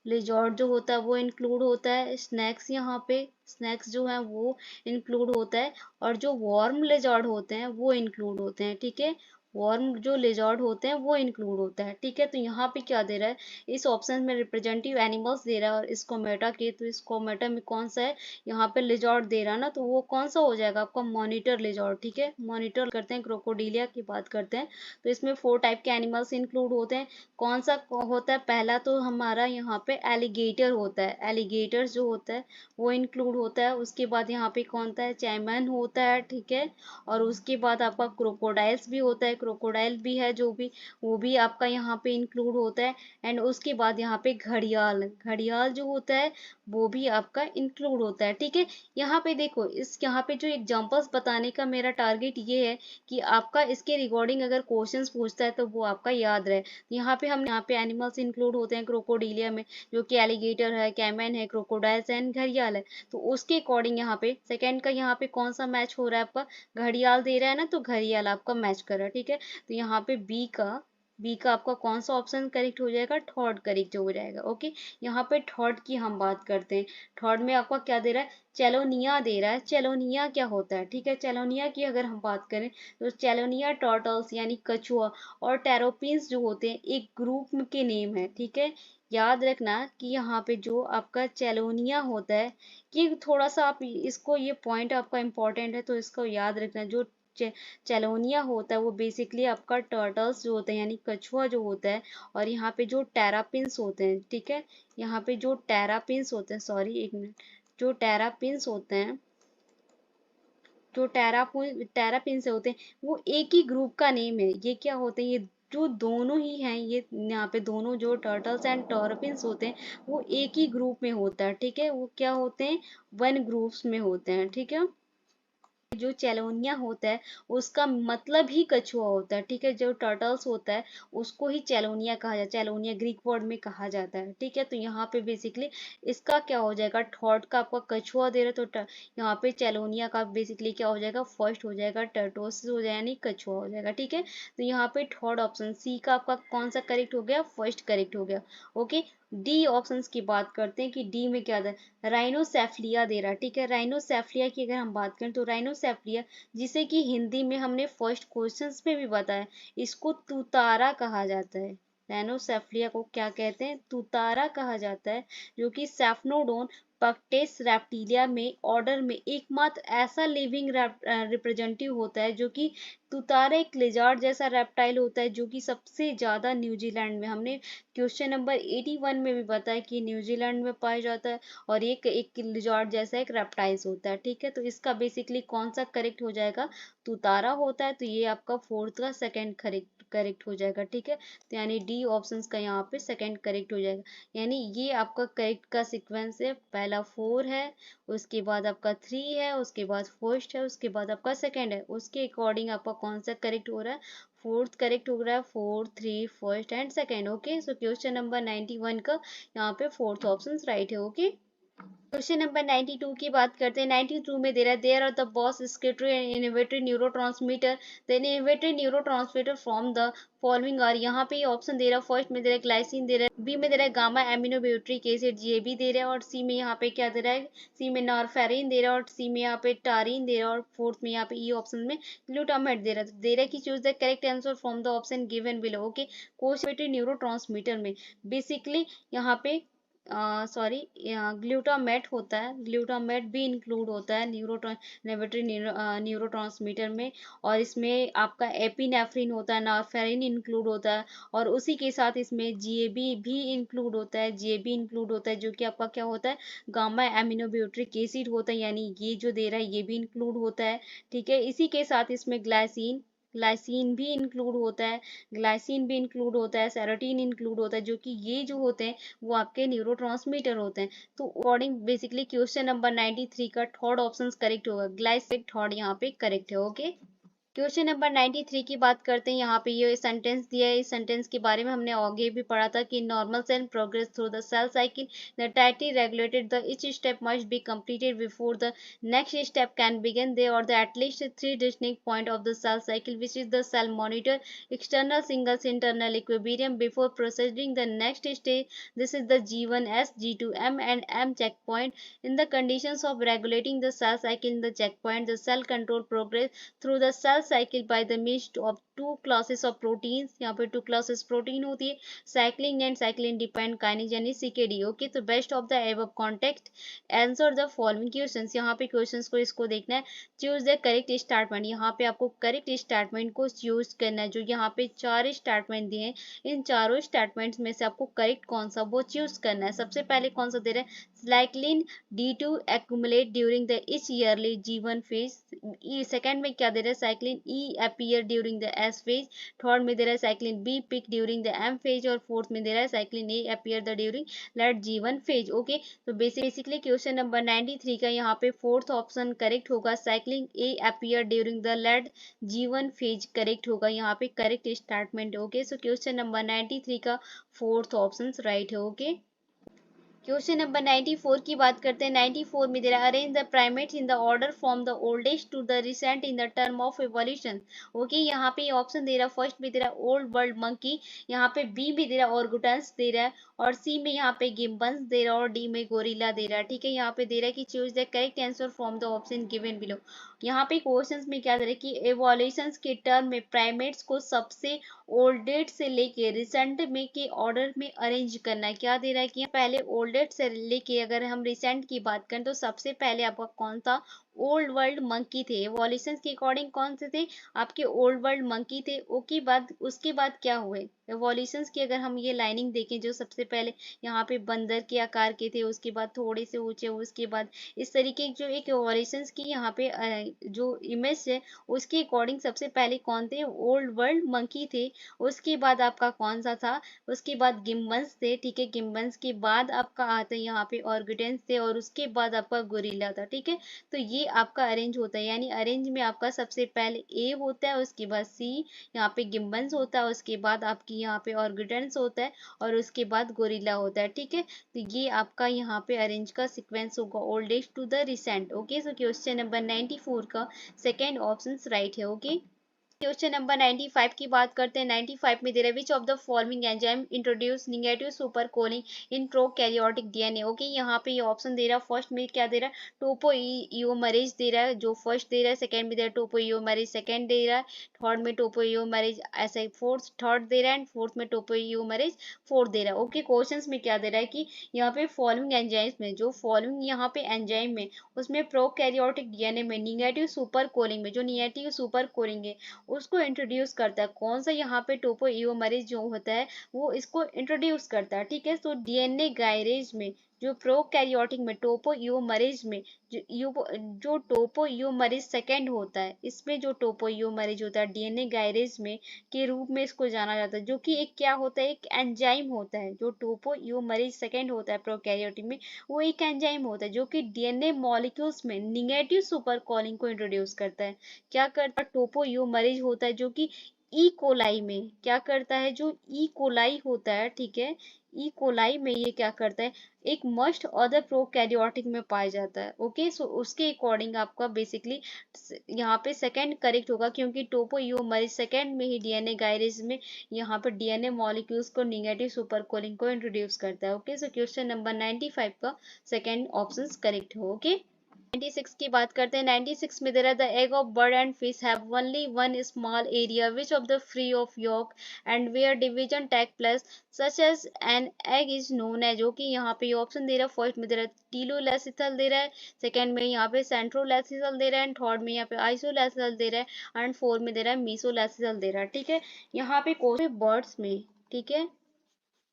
लिजॉर्ड जो होता है वो इंक्लूड होता है। स्नैक्स जो है वो इंक्लूड होता है और जो वार्म लिजॉर्ड होते हैं वो इंक्लूड होते हैं। ठीक है, वार्म जो लिजॉर्ड होते हैं वो इंक्लूड होता है। ठीक है, तो यहाँ पे क्या दे रहा है इस ऑप्शन में रिप्रेजेंटेटिव एनिमल्स दे रहा है और इसको मेटा के, तो इसको मेटा में कौन सा है यहाँ पे लिजॉर्ड दे रहा है ना, तो वो कौन सा हो जाएगा आपका मॉनिटर लिजॉर्ड। ठीक है, मॉनिटर करते हैं, क्रोकोडिलिया की बात करते हैं तो इसमें 4 टाइप के एनिमल्स इंक्लूड होते हैं। कौन सा होता है पहला तो हमारा यहाँ पे एलिगेटर होता है, एलिगेटर जो होता है वो इंक्लूड होता है। उसके बाद यहाँ पे कौन होता है चैमन होता है। ठीक है, और उसके बाद आपका क्रोकोडाइल्स भी होता है, क्रोकोडाइल भी है जो भी वो भी आपका यहाँ पे इंक्लूड होता है। एंड उसके बाद यहाँ पे घड़ियाल घड़ियाल जो होता है वो भी आपका इंक्लूड होता है। ठीक है, यहाँ पे देखो इस यहाँ पे जो एग्जांपल्स बताने का मेरा टारगेट ये है कि आपका इसके रिगार्डिंग अगर क्वेश्चंस पूछता है तो वो आपका याद रहे। यहाँ पे हम यहाँ पे एनिमल्स इंक्लूड होते हैं क्रोकोडिलिया में जो कि एलिगेटर है, कैमन है, क्रोकोडाइल्स एंड घड़ियाल है। तो उसके अकॉर्डिंग यहाँ पे सेकंड का यहाँ पे कौन सा मैच हो रहा है आपका घड़ियाल दे रहा है ना, तो घड़ियाल आपका मैच कर रहा है। ठीक है, तो यहाँ पे बी का आपका कौन सा ऑप्शन करेक्ट हो जाएगा, थर्ड करेक्ट हो जाएगा। ओके, यहाँ पे थर्ड की हम बात करते हैं। थर्ड में आपका क्या दे रहा है चेलोनिया दे रहा है। चेलोनिया क्या होता है, ठीक है, चेलोनिया की अगर हम बात करें तो चेलोनिया टर्टल्स यानी कछुआ और टेरोपिन्स जो होते हैं एक ग्रुप के नेम है। ठीक है, याद रखना कि यहाँ पे जो आपका चेलोनिया होता है ये थोड़ा सा आप इसको ये पॉइंट आपका इम्पोर्टेंट है तो इसको याद रखना। जो चेलोनिया होता है वो बेसिकली आपका टर्टल्स जो होते हैं यानी कछुआ जो होता है, और यहाँ पे जो टेरापिन्स होते हैं, ठीक है, यहाँ पे जो टेरापिन्स होते हैं, सॉरी एक मिनट, जो टेरापिन्स होते हैं जो टेरापिन्स होते हैं वो एक ही ग्रुप का नेम है। ये क्या होते हैं ये जो दोनों ही हैं, ये यहाँ पे दोनों जो टर्टल्स एंड टर्पिन्स होते हैं वो एक ही ग्रुप में होता है। ठीक है, वो क्या होते हैं वन ग्रुप्स में होते हैं। ठीक है, जो चैलोनिया होता है उसका मतलब ही कछुआ होता है, ठीक है। जो टर्टल्स होता है उसको ही चैलोनिया कहा जाता है, चैलोनिया ग्रीक वर्ड में कहा जाता है, ठीक है। तो यहाँ पे बेसिकली इसका क्या हो जाएगा, थॉट का आपका कछुआ दे रहा है तो यहाँ पे चैलोनिया का बेसिकली क्या हो जाएगा, फर्स्ट हो जाएगा, टर्टोसिस हो जाएगा यानी कछुआ हो जाएगा, ठीक है। तो यहाँ पे थर्ड ऑप्शन सी का आपका कौन सा करेक्ट हो गया, फर्स्ट करेक्ट हो गया, ओके। डी ऑप्शंस की बात करते हैं कि डी में क्या था, राइनोसेफलिया दे रहा है, ठीक है। राइनोसेफलिया की अगर हम बात करें तो राइनोसेफलिया, जिसे कि हिंदी में हमने फर्स्ट क्वेश्चंस में भी बताया, इसको तुतारा कहा जाता है। राइनोसेफलिया को क्या कहते हैं, तुतारा कहा जाता है, जो कि सेफनोडोन पक्टेस रेप्टिलिया में ऑर्डर में एकमात्र ऐसा लिविंग रिप्रेजेंटेटिव होता है जो कि तुतारा एक लिजार्ड जैसा रेप्टाइल होता है, जो कि सबसे ज्यादा न्यूजीलैंड में, हमने क्वेश्चन नंबर 81 में भी बताया कि न्यूजीलैंड में पाया जाता है, और एक लिजार्ड जैसा एक रेप्टाइल्स होता है, ठीक है। तो इसका बेसिकली कौन सा करेक्ट हो जाएगा, तुतारा होता है, तो ये आपका फोर्थ का सेकंड करेक्ट करेक्ट हो जाएगा, ठीक है। तो यानी डी ऑप्शंस का यहाँ पे सेकंड करेक्ट हो जाएगा, यानी ये आपका करेक्ट का सीक्वेंस है, पहला 4 है, उसके बाद आपका 3 है, उसके बाद फर्स्ट है, उसके बाद आपका सेकंड है, उसके अकॉर्डिंग आपका कौन सा करेक्ट हो रहा है, फोर्थ करेक्ट हो रहा है, 4 3 first and second, okay. So question number 91 का यहाँ पे फोर्थ ऑप्शन राइट है, ओके। क्वेश्चन नंबर 92 की बात करते हैं। 92 में दे रहा है, there are the boss secretary and inhibitory neurotransmitter, then inhibitory neurotransmitter from the following are, यहाँ पे ऑप्शन दे रहा है, फर्स्ट में दे रहा है ग्लाइसिन दे रहा है, बी में दे रहा है गामा एमिनोब्यूट्रिक एसिड जीएबी दे रहा है, और सी में यहाँ पे क्या दे रहा है, सी में नॉरफेरिन दे रहा है, और सी में यहाँ पे टारिन दे रहा है, और फोर्थ में यहाँ पे ई ऑप्शन में ग्लूटामेट दे रहा है। तो दे रहा है कि choose the correct answer from the option given below, okay. कोशिनेटरी न्यूरोट्रांसमीटर में बेसिकली यहाँ पे सॉरी ग्लूटामेट होता है, ग्लूटामेट भी इंक्लूड होता है न्यूरोट्रांसमीटर न्यूरोट्रांसमीटर में, और इसमें आपका एपिनेफ्रिन होता है, नॉरफेरिन इंक्लूड होता है, और उसी के साथ इसमें जीएबी भी इंक्लूड होता है, जीएबी इंक्लूड होता है, जो कि आपका क्या होता है, गामा एमिनोब्यूट्रिक एसिड होता है, यानी ये जो दे रहा है ये भी इंक्लूड होता है, ठीक है। इसी के साथ इसमें ग्लाइसिन ग्लाइसिन भी इंक्लूड होता है, ग्लाइसिन भी इंक्लूड होता है, सेरोटीन इंक्लूड होता है, जो कि ये जो होते हैं वो आपके न्यूरोट्रांसमीटर होते हैं। तो अकॉर्डिंग बेसिकली क्वेश्चन नंबर 93 का थर्ड ऑप्शन करेक्ट होगा, ग्लाइसिक थर्ड यहाँ पे करेक्ट है, ओके। क्वेश्चन नंबर 93 की बात करते हैं। यहाँ पे ये सेंटेंस दिया है, इस सेंटेंस के बारे में हमने आगे भी पढ़ा था कि normal cell progress through the cell cycle, the tightly regulated, the each step must be completed before the next step can begin, they are the at least 3 distinct point of the cell cycle which is the cell monitor, external singles internal equilibrium before proceeding the next stage, this is the G1S, G2M and M checkpoint. In the conditions of regulating the cell cycle in the checkpoint, the cell control progress through the cell cycle by the means of two classes of proteins, यहाँ पे two classes protein होती है, cycling and cycling dependent kinase यानी CKD, okay. तो best of the above context answer the following questions, यहाँ पे questions को इसको देखना है, चूज द करेक्ट स्टार्टमेंट, यहाँ पे आपको करेक्ट स्टार्टमेंट को चूज करना है, जो यहाँ पे 4 स्टार्टमेंट दिए हैं, इन चारों स्टार्टमेंट्स में से आपको करेक्ट कौन सा वो चूज करना है। सबसे पहले कौन सा दे रहा है, cyclin D2 accumulate during the each yearly G1 phase, second में क्या दे रहा है, cyclin E appear during the S phase, third में दे रहा है cyclin B pick during the M phase, और फोर्थ में दे रहा है cyclin A appear the during let G1 phase, okay. तो बेसिकली क्वेश्चन नंबर 93 का यहाँ पे फोर्थ ऑप्शन करेक्ट होगा, cyclin A appear during the let G1 phase correct होगा, यहाँ पे correct statement, okay. So question number 93 का फोर्थ ऑप्शन राइट है, ओके। क्वेश्चन नंबर 94 की बात करते हैं। 94 में दे रहा है, arrange the primates in the order from the oldest to the recent in the term of evolution, okay. यहाँ पे ऑप्शन दे रहा है, फर्स्ट में दे रहा है ओल्ड वर्ल्ड मंकी, यहाँ पे बी में दे रहा है ऑर्गुटन्स दे रहा है, और सी में यहाँ पे गिम्बन्स दे रहा है, और डी में गोरिल्ला दे रहा है, ठीक है। यहाँ पे दे रहा है कि choose the correct answer from the option given below. यहाँ पे क्वेश्चंस में क्या दे रहा है कि एवोल्यूशन के टर्म में प्राइमेट्स को सबसे ओल्डेस्ट से लेके रिसेंट में के ऑर्डर में अरेंज करना है। क्या दे रहा है कि पहले ओल्डेस्ट से लेके अगर हम रिसेंट की बात करें तो सबसे पहले आपका कौन सा ओल्ड वर्ल्ड मंकी थे, एवोल्यूशन के अकॉर्डिंग कौन से थे, आपके ओल्ड वर्ल्ड मंकी थे, ओके। बाद उसके बाद क्या हुए एवोल्यूशन की, अगर हम ये लाइनिंग देखें, जो सबसे पहले यहाँ पे बंदर के आकार के थे, उसके बाद थोड़े से ऊंचे, उसके बाद इस तरीके जो एक एवोल्यूशन की यहाँ पे जो इमेज है उसके अकॉर्डिंग सबसे पहले कौन थे, ओल्ड वर्ल्ड मंकी थे। उसके बाद आपका कौन सा था, उसके बाद गिम्बन्स थे, ठीक है। गिम्बन्स के बाद आपका आता है यहाँ पे ऑर्गेडेंस थे, और उसके बाद आपका गोरिल्ला था, ठीक है। तो ये ये आपका अरेंज होता है, यानी अरेंज में आपका सबसे पहले ए होता है, उसके बाद सी, यहाँ पे गिम्बन्स होता है, उसके बाद आपकी यहाँ पे ऑर्गिडेंस होता है, और उसके बाद गोरिल्ला होता है। ठीक है, तो ये आपका यहाँ पे अरेंज का सीक्वेंस होगा, oldest to the recent. Okay, so question number 94 का सेकेंड ऑप्शन राइट है। ओके, क्वेश्चन नंबर 95 की बात करते हैं। 95 में दे रहा है which of the following enzyme introduce negative super coiling in prokaryotic DNA. Okay, यहाँ पे ये ऑप्शन दे रहा है, फर्स्ट में क्या दे रहा है, टोपोइयोमरेज दे रहा है, जो फर्स्ट दे रहा है, सेकंड में दे रहा है टोपोइयोमरेज सेकंड दे रहा है, थर्ड में टोपोइयोमरेज ऐसे फोर्थ थर्ड दे रहा है, एंड फोर्थ में टोपोइयोमरेज फोर्थ दे रहा है। ओके, क्वेश्चंस में क्या दे रहा है कि यहाँ पे फॉलोइंग एंजाइम्स में, जो फॉलोइंग यहाँ पे एंजाइम में, उसमें प्रोकैरियोटिक डीएनए में निगेटिव सुपर कोलिंग में, जो निगेटिव सुपर कोलिंग है उसको इंट्रोड्यूस करता है। कौन सा, यहाँ पे टोपोइयोमरेज जो होता है वो इसको इंट्रोड्यूस करता है। ठीक है, तो डीएनए गायरेज में, जो प्रोकैरियोटिक में टोपोइयोमरेज में जो टोपोइयोमरेज सेकेंड होता है, इसमें जो टोपोइयोमरेज होता है डीएनए गायरेज में के रूप में इसको जाना जाता है, जो कि एक क्या होता है, एक एंजाइम होता है। जो टोपोइयोमरेज सेकेंड होता है प्रोकैरियोटिक में, वो एक एंजाइम होता है जो कि डीएनए मॉलिक्यूल्स में निगेटिव सुपर कॉलिंग को इंट्रोड्यूस करता है। क्या करता है, टोपोइयोमरेज होता है जो कि ई कोलाई में क्या करता है, जो ई कोलाई होता है, ठीक है, ई कोलाई में ये क्या करता है, एक मस्ट अदर प्रोकैरियोटिक में पाया जाता है। ओके, सो उसके अकॉर्डिंग आपका बेसिकली यहाँ पे सेकंड करेक्ट होगा, क्योंकि टोपोइयोमरेज सेकंड में ही डीएनए गायरेज में यहाँ पे डीएनए मॉलिक्यूल्स को निगेटिव सुपर कोलिंग को इंट्रोड्यूस करता है। ओके, सो क्वेश्चन नंबर 95 का सेकंड ऑप्शन करेक्ट हो। ओके, 96 की बात करते हैं। 96 में दे रहा है the egg of bird and fish have only one small area which of the free of yolk and where division take place such as an egg is known है। जो कि यहाँ पे ऑप्शन दे रहा है, फर्स्ट में दे रहा है टीलोलेसिथल दे रहा है, सेकंड में यहाँ पे सेंट्रोलेसिथल दे रहा है, एंड थर्ड में यहाँ पे आइसोलेसिथल दे रहा है, एंड फोर्थ में दे रहा है मीसोलेसिथल दे रहा है। ठीक है, यहाँ पे क्वेश्चन बर्ड्स में, ठीक है,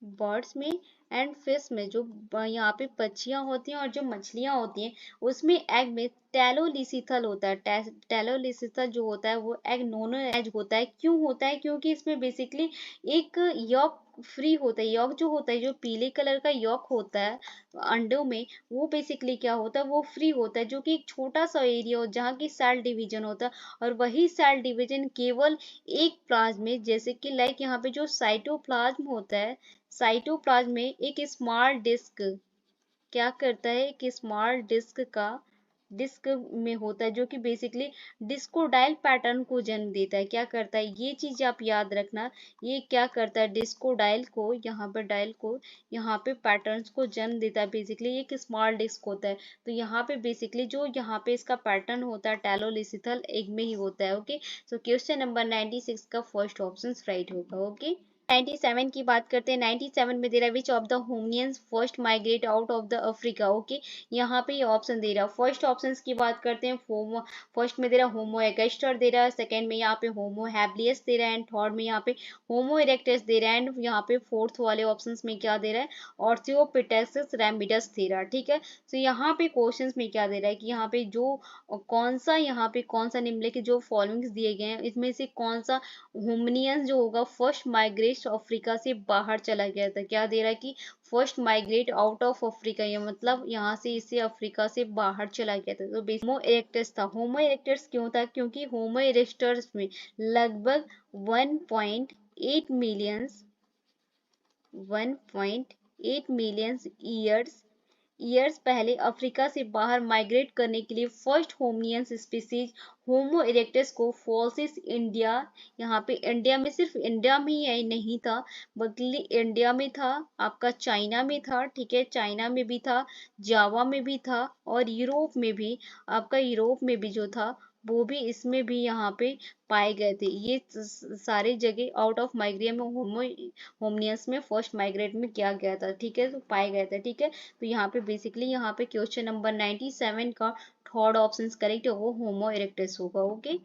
बर्ड्स में एंड फिश में, जो यहाँ पे पक्षियां होती हैं और जो मछलियां होती हैं, उसमें एग में टेलोलिसिथल होता है। टेलोलिसिथल जो होता है वो एग नोनो एज होता है। क्यों होता है, क्योंकि इसमें बेसिकली एक यॉक फ्री होता है। यॉक जो होता है, जो पीले कलर का यॉक होता है अंडों में, वो बेसिकली क्या होता है, वो फ्री होता है, जो कि एक छोटा सा एरिया हो जहाँ की सेल डिवीजन होता है, और वही सेल डिवीजन केवल एक प्लाज्म में, जैसे कि लाइक यहाँ पे जो साइटोप्लाज्म होता है, साइटोप्लाज्म में एक स्मॉल डिस्क क्या करता है, एक स्मॉल डिस्क में होता है, जो कि बेसिकली डिस्कोडाइल पैटर्न को जन्म देता है। क्या करता है, ये चीज आप याद रखना, ये क्या करता है, डिस्कोडाइल को यहाँ पे पैटर्न्स को जन्म देता है। बेसिकली एक स्मॉल डिस्क होता है, तो यहाँ पे बेसिकली जो यहाँ पे इसका पैटर्न होता है टेलोलिसिथल एग में ही होता है। ओके, सो क्वेश्चन नंबर 96 का फर्स्ट ऑप्शन राइट होगा। ओके, 97 की बात करते हैं। 97 में दे रहा है which of the hominins first migrate out of the Africa. Okay, यहाँ पे ये ऑप्शन दे रहा है। फर्स्ट ऑप्शन की बात करते हैं, फर्स्ट में दे रहा है होमो एगस्टर दे रहा है, सेकंड में यहाँ पे होमो हैबिलियस दे रहा है, एंड थर्ड में यहाँ पे होमो इरेक्टस दे रहा है, एंड यहाँ पे फोर्थ वाले ऑप्शन में क्या दे रहा है, ऑर्थोपिटेक्स रेमिडस दे रहा है। ठीक है, तो यहाँ पे क्वेश्चन में क्या दे रहा है कि यहाँ पे जो कौन सा निम्नलिखित जो फॉलोइंग्स दिए गए हैं, इसमें से कौन सा होमनियन जो होगा फर्स्ट माइग्रेट अफ्रीका से बाहर चला गया था। क्या दे रहा है कि first migrate out of Africa, ये मतलब यहाँ से इसे अफ्रीका से बाहर चला गया था। तो होमो इरेक्टस था। होमो इरेक्टस क्यों था, क्योंकि होमो इरेक्टस में लगभग 1.8 मिलियंस ईयर्स पहले अफ्रीका से बाहर माइग्रेट करने के लिए फर्स्ट होमिनियंस स्पीसीज होमो इरेक्टस को फॉल्सिस इंडिया, यहाँ पे इंडिया में सिर्फ इंडिया में ही नहीं था, बल्कि इंडिया में था, आपका चाइना में था, ठीक है, चाइना में भी था, जावा में भी था, और यूरोप में भी, आपका यूरोप में भी जो था वो भी, इसमें भी यहाँ पे पाए गए थे। ये सारी जगह आउट ऑफ माइग्रेट में होमनियंस में फर्स्ट माइग्रेट में किया गया था। ठीक है, तो पाए गए थे। ठीक है, तो यहाँ पे बेसिकली यहाँ पे क्वेश्चन नंबर 97 का थर्ड ऑप्शन करेक्ट है, वो होमो इरेक्टस होगा। ओके,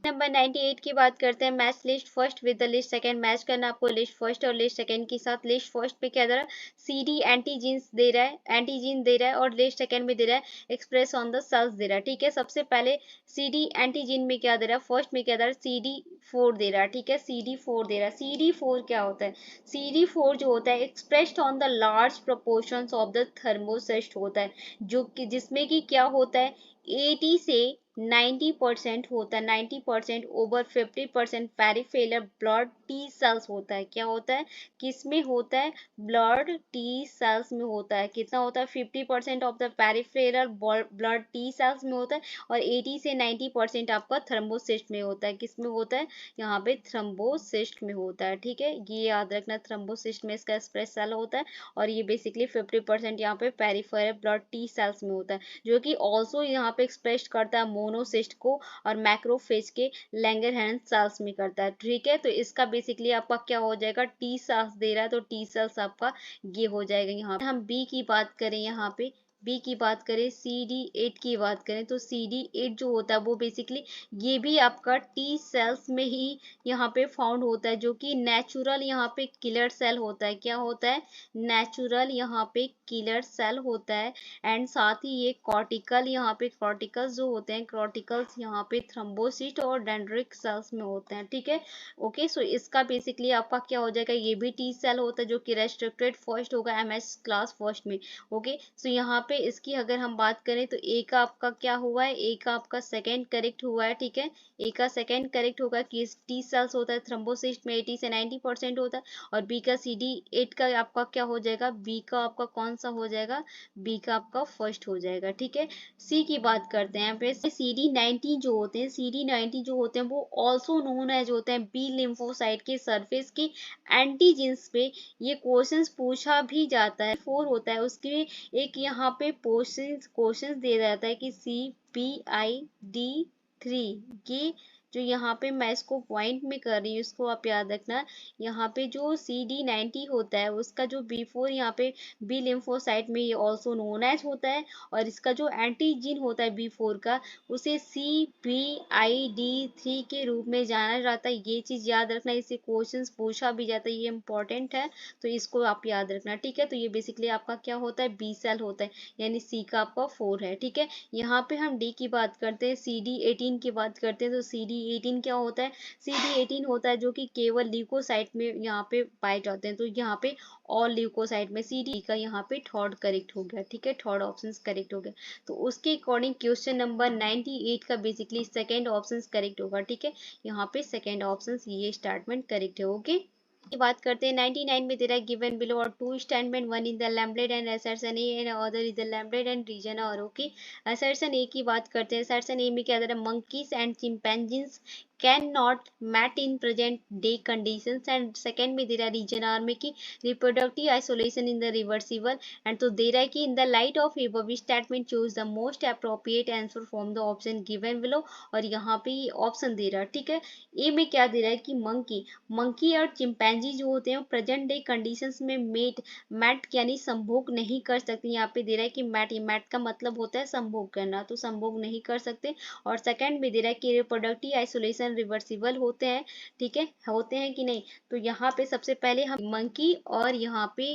नंबर 98 की बात करते हैं। Match list first with the list second, match करना आपको लिस्ट फर्स्ट और लिस्ट सेकंड के साथ। लिस्ट फर्स्ट पे क्या दे रहा है, सीडी एंटीजीन्स दे रहा है, एंटीजीन दे रहा है, और लिस्ट सेकंड में दे रहा है एक्सप्रेस ऑन द सेल्स दे रहा है। ठीक है, सबसे पहले सीडी एंटीजीन में क्या दे रहा है, फर्स्ट में क्या दे रहा है, सीडी फोर दे रहा है, ठीक है, CD4 दे रहा है। CD4 क्या होता है? CD4 जो होता है expressed on the large proportions of the thymocytes होता है, जो कि जिसमें कि क्या होता है 80 से 90% होता है, 90% over 50% peripheral blood T cells होता है। क्या होता है? किसमें होता है? ब्लड टी सेल्स में होता है। कितना होता है? 50% of the peripheral blood T cells में होता है, और 80 से 90% आपका थ्रोम्बोसिस्ट में होता है। किस में होता है? यहाँ पे थ्रोम्बोसिस्ट में होता है, ठीक है, ये याद रखना, थ्रोम्बोसिस्ट में इसका एक्सप्रेस सेल होता है, और ये बेसिकली 50% यहाँ पे पेरिफेरल ब्लड टी सेल्स में होता है, जो कि ऑल्सो यहाँ पे एक्सप्रेस करता है मोनोसिस्ट को, और मैक्रोफेज के लैंगरहैंस सेल्स में करता है, ठीक है। तो इसका बेसिकली आपका क्या हो जाएगा? टी सेल्स दे रहा है, तो टी सेल्स आपका ये हो जाएगा। यहाँ पे हम बी की बात करें, यहाँ पे बी की बात करें, CD8 की बात करें, तो CD8 जो होता है वो बेसिकली ये भी आपका टी सेल्स में ही यहाँ पे फाउंड होता है, जो कि नेचुरल यहाँ पे किलर सेल होता है। क्या होता है? नेचुरल यहाँ पे किलर सेल होता है। एंड साथ ही ये कॉर्टिकल, यहाँ पे कॉर्टिकल्स जो होते हैं, कॉर्टिकल्स यहाँ पे थ्रोम्बोसिस्ट और डेंड्रिटिक सेल्स में होते हैं, ठीक है। ओके, सो इसका बेसिकली आपका क्या हो जाएगा? ये भी टी सेल होता है, जो कि रेस्ट्रिक्टेड फर्स्ट होगा MS क्लास फर्स्ट में। ओके, सो यहाँ पे इसकी अगर हम बात करें तो ए का आपका क्या हुआ है? ए का आपका सेकेंड करेक्ट हुआ है, ठीक है, ए का सेकेंड करेक्ट होगा कि टी सेल्स होता है थ्रोम्बोसिस्ट में 80 से 90% होता है। और बी का CD8 का आपका क्या हो जाएगा? बी का आपका कौन सा हो जाएगा? बी का आपका फर्स्ट हो जाएगा, ठीक है। सी की बात करते हैं, यहाँ पे CD19 जो होते हैं, CD19 जो होते हैं वो ऑल्सो नोन एज होते हैं बी लिम्फोसाइट के सरफेस की एंटीजेंस पे। ये क्वेश्चंस पूछा भी जाता है, 4 होता है उसके एक यहाँ पे क्वेश्चंस दे जाता है कि CPID3, ये जो यहाँ पे मैं इसको पॉइंट में कर रही हूँ, इसको आप याद रखना। यहाँ पे जो CD90 होता है उसका जो B4 यहाँ पे बी लिम्फोसाइट में ये ऑल्सो नोन एज होता है, और इसका जो एंटीजीन होता है B4 का उसे CPID3 के रूप में जाना जाता है। ये चीज याद रखना, इससे क्वेश्चंस पूछा भी जाता है, ये इंपॉर्टेंट है, तो इसको आप याद रखना, ठीक है। तो ये बेसिकली आपका क्या होता है? बी सेल होता है, यानी सी का आपका 4 है, ठीक है। यहाँ पे हम डी की बात करते हैं, CD18 की बात करते हैं, तो CD18 क्या होता है? CD18 होता है जो कि केवल ल्यूकोसाइट में यहाँ पे पाए जाते हैं, तो यहाँ पे और ल्यूकोसाइट में CD का यहाँ पे थर्ड करेक्ट हो गया, ठीक है, थर्ड ऑप्शन करेक्ट हो गया। तो उसके अकॉर्डिंग क्वेश्चन नंबर 98 का बेसिकली सेकेंड ऑप्शन करेक्ट होगा, ठीक है, यहाँ पे सेकेंड ऑप्शन ये स्टेटमेंट करेक्ट है। ओके, की बात करते हैं 99 में दे रहा है given below are two statement, one in the labelled and assertion A and other is the labelled and reason R. Okay, assertion A की बात करते हैं, असर्शन ए में क्या दे रहा है? Monkeys and chimpanzees can not mate in present day conditions. And second में दे रहा है रीजन आर में कि reproductive isolation in the reversible. And तो दे रहा है कि in the light of above statement choose the most appropriate answer from the option given below, और यहाँ पे ये ऑप्शन दे रहा है, ठीक है। ए में क्या दे रहा है कि मंकी और चिंपैंजी जो होते हैं प्रेजेंट डे कंडीशंस में मैट यानी संभोग नहीं कर सकते। यहाँ पे दे रहा है कि मैट का मतलब होता है संभोग करना, तो संभोग नहीं कर सकते। और सेकंड में दे रहा है कि रिप्रोडक्टिव आइसोलेशन रिवर्सिबल होते हैं, ठीक है, होते हैं कि नहीं। तो यहाँ पे सबसे पहले हम मंकी और यहाँ पे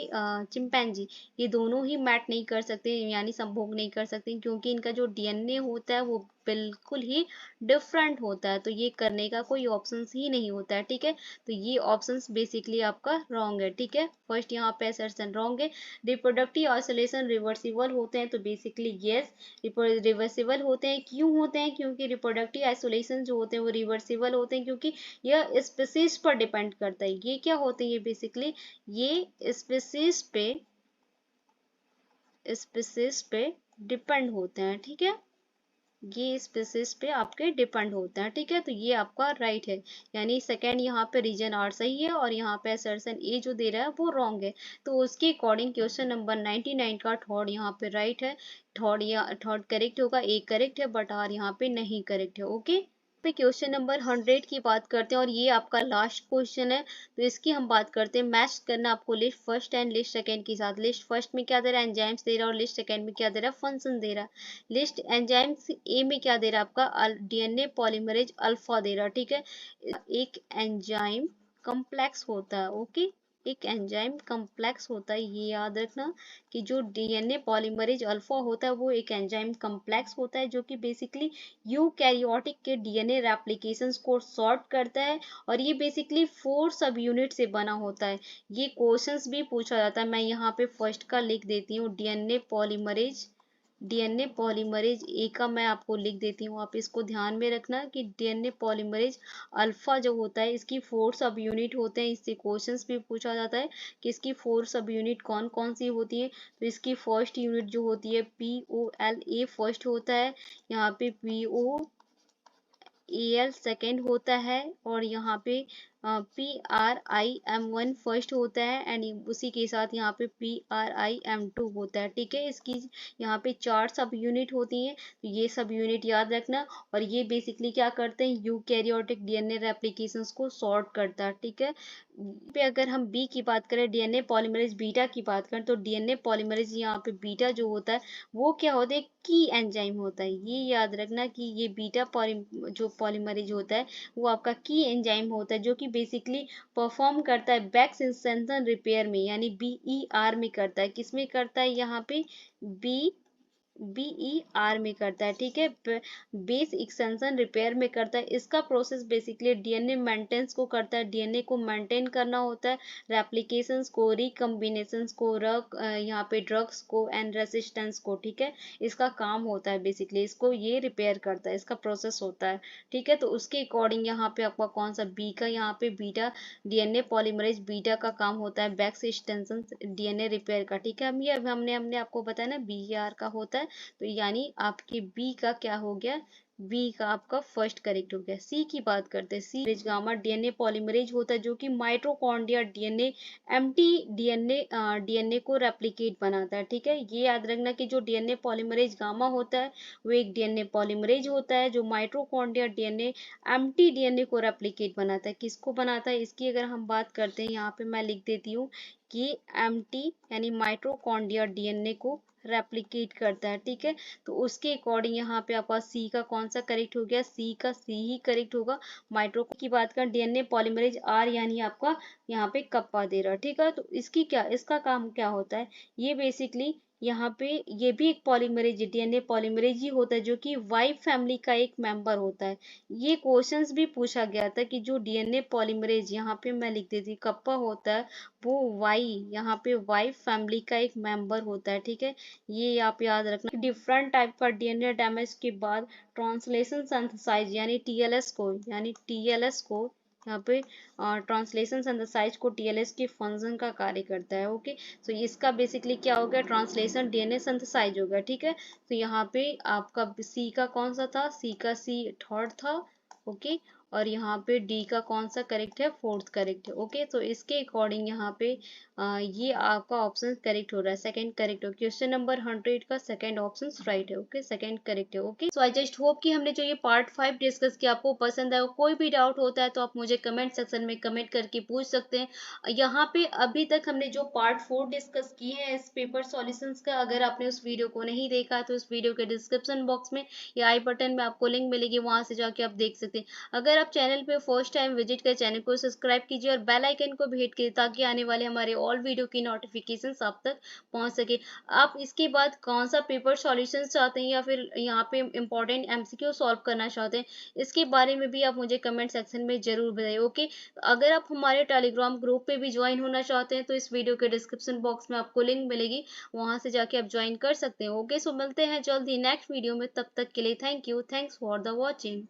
चिंपैंजी, ये दोनों ही मैट नहीं कर सकते, यानी संभोग नहीं कर सकते, क्योंकि इनका जो DNA होता है वो बिल्कुल ही डिफरेंट होता है, तो ये करने का कोई ऑप्शन ही नहीं होता है, ठीक है। तो ये ऑप्शंस बेसिकली आपका रॉन्ग है, ठीक है, फर्स्ट यहाँ पे असर्शन रॉन्ग है। रिप्रोडक्टिव ऑसिलेशन रिवर्सिबल होते हैं, तो बेसिकली यस रिवर्सिबल होते हैं। क्यों होते हैं? क्योंकि रिप्रोडक्टिव आइसोलेशन जो होते हैं वो रिवर्सिबल होते हैं, क्योंकि यह स्पीसीज पर डिपेंड करता है। ये क्या होते हैं? ये बेसिकली ये स्पीसीज पे डिपेंड होते हैं, ठीक है, ये स्पीसीज पे आपके डिपेंड होता है, ठीक है। तो ये आपका राइट है, यानी सेकंड यहाँ पे रीजन आर सही है, और यहाँ पे असर्शन ए जो दे रहा है वो रॉन्ग है। तो उसके अकॉर्डिंग क्वेश्चन नंबर 99 का थर्ड यहाँ पे राइट है, थर्ड या थर्ड करेक्ट होगा, ए करेक्ट है बट आर यहाँ पे नहीं करेक्ट है। ओके, पे क्वेश्चन नंबर 100 की बात करते हैं, और ये आपका लास्ट क्वेश्चन है, तो इसकी हम बात करते हैं। मैच करना आपको list first and list second के साथ। लिस्ट फर्स्ट में क्या दे रहा है? एंजाइम्स दे रहा है, और लिस्ट सेकंड में क्या दे रहा है? फंक्शन दे रहा है। लिस्ट एंजाइम्स ए में क्या दे रहा है? आपका DNA पॉलीमरेज अल्फा दे रहा है, ठीक है, एक एंजाइम कम्प्लेक्स होता है। ओके, एक एंजाइम कम्प्लेक्स होता है, ये याद रखना कि जो डीएनए पॉलीमरेज अल्फा होता है वो एक एंजाइम कम्प्लेक्स होता है जो कि बेसिकली यूकैरियोटिक के डीएनए रेप्लिकेशंस को सॉर्ट करता है, और ये बेसिकली 4 सब यूनिट से बना होता है। ये क्वेश्चंस भी पूछा जाता है, मैं यहाँ पे फर्स्ट का लिख देती हूँ, डीएनए पॉलीमरेज ए का मैं आपको लिख देती हूँ, आप इसको ध्यान में रखना कि डीएनए पॉलीमरेज अल्फा जो होता है इसकी 4 सब यूनिट होते हैं। इससे क्वेश्चंस भी पूछा जाता है कि इसकी 4 सब यूनिट कौन कौन सी होती है। तो इसकी फर्स्ट यूनिट जो होती है POLA फर्स्ट होता है, यहाँ पे POAL सेकेंड होता है, और यहाँ पे PRIM1 फर्स्ट होता है, एंड उसी के साथ यहाँ पे PRIM2 होता है। ठीक है, इसकी यहाँ पे 4 सब यूनिट होती हैं, तो ये सब यूनिट याद रखना। और ये बेसिकली क्या करते हैं, यूकैरियोटिक डीएनए रेप्लिकेशंस को सॉर्ट करता है। ठीक है, पे अगर हम बी की बात करें, डीएनए पॉलीमरेज बीटा की बात करें, तो डीएनए पॉलीमरेज यहाँ पे बीटा जो होता है वो क्या होता है, की एंजाइम होता है। ये याद रखना कि ये बीटा जो पॉलीमरेज होता है वो आपका की एंजाइम होता है, जो कि बेसिकली परफॉर्म करता है बैक एक्सटेंशन रिपेयर में, यानी BER में करता है। किस में करता है, यहाँ पे BER में करता है। ठीक है, बेस एक्सटेंशन रिपेयर में करता है। इसका प्रोसेस बेसिकली डीएनए मेंटेनेंस को करता है, डीएनए को मेंटेन करना होता है, रेप्लिकेशंस को, रिकम्बिनेशंस को, यहाँ पे ड्रग्स को एंड रेसिस्टेंस को। ठीक है, इसका काम होता है, बेसिकली इसको ये रिपेयर करता है, इसका प्रोसेस होता है। ठीक है, तो उसके अकॉर्डिंग यहाँ पे आपका कौन सा बी का, यहाँ पे बीटा डीएनए पॉलीमरेज बीटा का काम होता है बैक एक्सटेंशन डीएनए रिपेयर का। ठीक है, हम ये हमने आपको बताया ना BER का होता है, तो यानी आपके बी का क्या हो गया, बी का आपका फर्स्ट करेक्ट हो गया। सी की बात करते हैं, सी गामा डीएनए पॉलीमरेज होता है जो कि माइटोकॉन्ड्रिया डीएनए एम्प्टी डीएनए को रेप्लिकेट बनाता है। ठीक है, ये याद रखना कि जो डीएनए पॉलीमरेज गामा होता है वो एक डीएनए पॉलीमरेज होता है जो माइटोकॉन्ड्रिया डीएनए एम्प्टी डीएनए को रेप्लिकेट बनाता है। किसको बनाता है, इसकी अगर हम बात करते हैं, यहाँ पे मैं लिख देती हूँ कि एम्प्टी यानी माइटोकॉन्ड्रिया डीएनए को रेप्लिकेट करता है। ठीक है, तो उसके अकॉर्डिंग यहाँ पे आपका सी का कौन सा करेक्ट हो गया, सी का सी ही करेक्ट होगा। माइट्रो की बात करें, डीएनए पॉलीमरेज आर यानी आपका यहाँ पे कप्पा दे रहा। ठीक है, तो इसका काम क्या होता है, ये बेसिकली यहाँ पे ये भी एक पॉलीमरेज डीएनए पॉलीमरेज ही होता है जो कि वाई फैमिली का एक मेंबर होता है। ये क्वेश्चंस भी पूछा गया था कि जो डीएनए पॉलीमरेज यहाँ पे मैं लिख देती कप्पा होता है, वो वाई यहाँ पे वाई फैमिली का एक मेंबर होता है। ठीक है, ये आप याद रखना। डिफरेंट टाइप का डीएनए डैमेज के बाद ट्रांसलेशन सिंथेसाइज यानी टीएलएस को यहाँ पे ट्रांसलेशन सिंथेसाइज को टीएलएस के फंक्शन का कार्य करता है। ओके, तो इसका बेसिकली क्या हो गया, ट्रांसलेशन डीएनए सिंथेसाइज हो गया। ठीक है, तो यहाँ पे आपका सी का कौन सा था, सी का सी थर्ड था। ओके, और यहाँ पे डी का कौन सा करेक्ट है, फोर्थ करेक्ट है। ओके, तो इसके अकॉर्डिंग यहाँ पे ये आपका ऑप्शन करेक्ट हो रहा है, सेकंड करेक्ट हो। क्वेश्चन नंबर 100 का सेकंड ऑप्शन राइट है। ओके, सेकंड करेक्ट है। Okay, so I just hope कि हमने जो ये पार्ट 5 डिस्कस किया आपको पसंद आया। कोई भी डाउट होता है तो आप मुझे कमेंट सेक्शन में कमेंट करके पूछ सकते हैं। यहाँ पे अभी तक हमने जो पार्ट 4 डिस्कस किए हैं इस पेपर सॉल्यूशंस का, अगर आपने उस वीडियो को नहीं देखा तो इस वीडियो के डिस्क्रिप्शन बॉक्स में या आई बटन में आपको लिंक मिलेगी, वहां से जाके आप देख सकते हैं। अगर आप चैनल पे फर्स्ट टाइम विजिट कर चैनल को सब्सक्राइब कीजिए और बेल आइकन को भी हिट कीजिए ताकि आने वाले हमारे ऑल वीडियो की नोटिफिकेशंस आप तक पहुंच सके। आप इसके बाद कौन सा पेपर सॉल्यूशंस चाहते हैं या फिर यहाँ पे इंपॉर्टेंट एमसीक्यू सॉल्व करना चाहते हैं, इसके बारे में भी आप मुझे कमेंट सेक्शन में जरूर बताइए। ओके, अगर आप हमारे टेलीग्राम ग्रुप पे भी ज्वाइन होना चाहते हैं तो इस वीडियो के डिस्क्रिप्शन बॉक्स में आपको लिंक मिलेगी, वहां से जाके आप ज्वाइन कर सकते हैं। ओके, सो मिलते हैं जल्द ही नेक्स्ट वीडियो में, तब तक के लिए thank you, thanks for the watching.